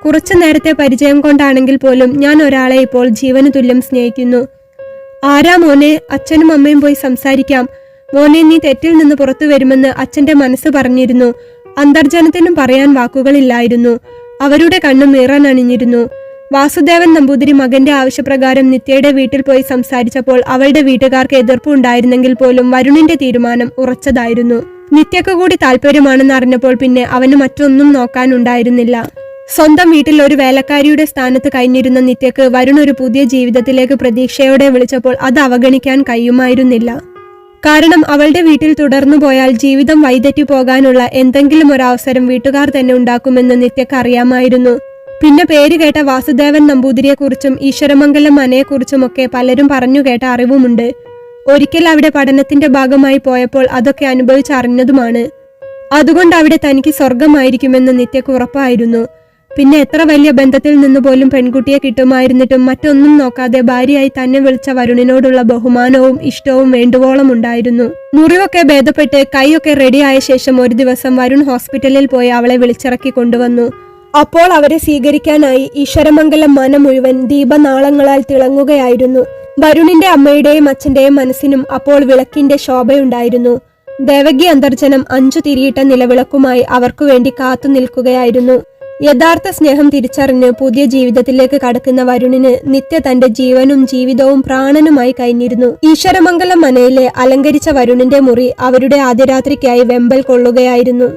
കുറച്ചു നേരത്തെ പരിചയം കൊണ്ടാണെങ്കിൽ പോലും ഞാൻ ഒരാളെ ഇപ്പോൾ ജീവന് തുല്യം സ്നേഹിക്കുന്നു. ആരാ മോനെ? അച്ഛനും അമ്മയും പോയി സംസാരിക്കാം. മോനെ, നീ തെറ്റിൽ നിന്ന് പുറത്തു വരുമെന്ന് അച്ഛന്റെ മനസ്സ് പറഞ്ഞിരുന്നു. അന്തർജനത്തിനും പറയാൻ വാക്കുകളില്ലായിരുന്നു. അവരുടെ കണ്ണും മീറാൻ അണിഞ്ഞിരുന്നു. വാസുദേവൻ നമ്പൂതിരി മകന്റെ ആവശ്യപ്രകാരം നിത്യയുടെ വീട്ടിൽ പോയി സംസാരിച്ചപ്പോൾ അവളുടെ വീട്ടുകാർക്ക് എതിർപ്പ് ഉണ്ടായിരുന്നെങ്കിൽ പോലും വരുണിന്റെ തീരുമാനം ഉറച്ചതായിരുന്നു. നിത്യക്ക് കൂടി താല്പര്യമാണെന്ന് അറിഞ്ഞപ്പോൾ പിന്നെ അവന് മറ്റൊന്നും നോക്കാനുണ്ടായിരുന്നില്ല. സ്വന്തം വീട്ടിൽ ഒരു വേലക്കാരിയുടെ സ്ഥാനത്ത് കഴിഞ്ഞിരുന്ന നിത്യക്ക് വരുൺ ഒരു പുതിയ ജീവിതത്തിലേക്ക് പ്രതീക്ഷയോടെ വിളിച്ചപ്പോൾ അത് അവഗണിക്കാൻ കഴിയുമായിരുന്നില്ല. കാരണം അവളുടെ വീട്ടിൽ തുടർന്നു പോയാൽ ജീവിതം വഴിതെറ്റി പോകാനുള്ള എന്തെങ്കിലും ഒരു അവസരം വീട്ടുകാർ തന്നെ ഉണ്ടാക്കുമെന്ന് നിത്യക്ക് അറിയാമായിരുന്നു. പിന്നെ പേര് കേട്ട വാസുദേവൻ നമ്പൂതിരിയെക്കുറിച്ചും ഈശ്വരമംഗലം മനയെക്കുറിച്ചുമൊക്കെ പലരും പറഞ്ഞു കേട്ട അറിവുമുണ്ട്. ഒരിക്കൽ അവിടെ പഠനത്തിന്റെ ഭാഗമായി പോയപ്പോൾ അതൊക്കെ അനുഭവിച്ചറിഞ്ഞതുമാണ്. അതുകൊണ്ട് അവിടെ തനിക്ക് സ്വർഗമായിരിക്കുമെന്ന് നിത്യക്ക് ഉറപ്പായിരുന്നു. പിന്നെ എത്ര വലിയ ബന്ധത്തിൽ നിന്ന് പോലും പെൺകുട്ടിയെ കിട്ടുമായിരുന്നിട്ടും മറ്റൊന്നും നോക്കാതെ ഭാര്യയായി തന്നെ വിളിച്ച വരുണിനോടുള്ള ബഹുമാനവും ഇഷ്ടവും വേണ്ടുവോളം ഉണ്ടായിരുന്നു. മുറിവൊക്കെ ഭേദപ്പെട്ട് കൈയൊക്കെ റെഡിയായ ശേഷം ഒരു ദിവസം വരുൺ ഹോസ്പിറ്റലിൽ പോയി അവളെ വിളിച്ചിറക്കി കൊണ്ടുവന്നു. അപ്പോൾ അവരെ സ്വീകരിക്കാനായി ഈശ്വരമംഗലം മന മുഴുവൻ ദീപനാളങ്ങളാൽ തിളങ്ങുകയായിരുന്നു. വരുണിന്റെ അമ്മയുടെയും അച്ഛന്റെയും മനസ്സിനും അപ്പോൾ വിളക്കിന്റെ ശോഭയുണ്ടായിരുന്നു. ദേവകി അന്തർജനം 5 തിരിയിട്ട നിലവിളക്കുമായി അവർക്കു വേണ്ടി കാത്തു നിൽക്കുകയായിരുന്നു. യഥാർത്ഥ സ്നേഹം തിരിച്ചറിഞ്ഞ് പുതിയ ജീവിതത്തിലേക്ക് കടക്കുന്ന വരുണിന് നിത്യ തന്റെ ജീവനും ജീവിതവും പ്രാണനുമായി കഴിഞ്ഞിരുന്നു. ഈശ്വരമംഗലം മനയിലെ അലങ്കരിച്ച വരുണിന്റെ മുറി അവരുടെ ആദ്യ രാത്രിക്കായി വെമ്പൽ കൊള്ളുകയായിരുന്നു.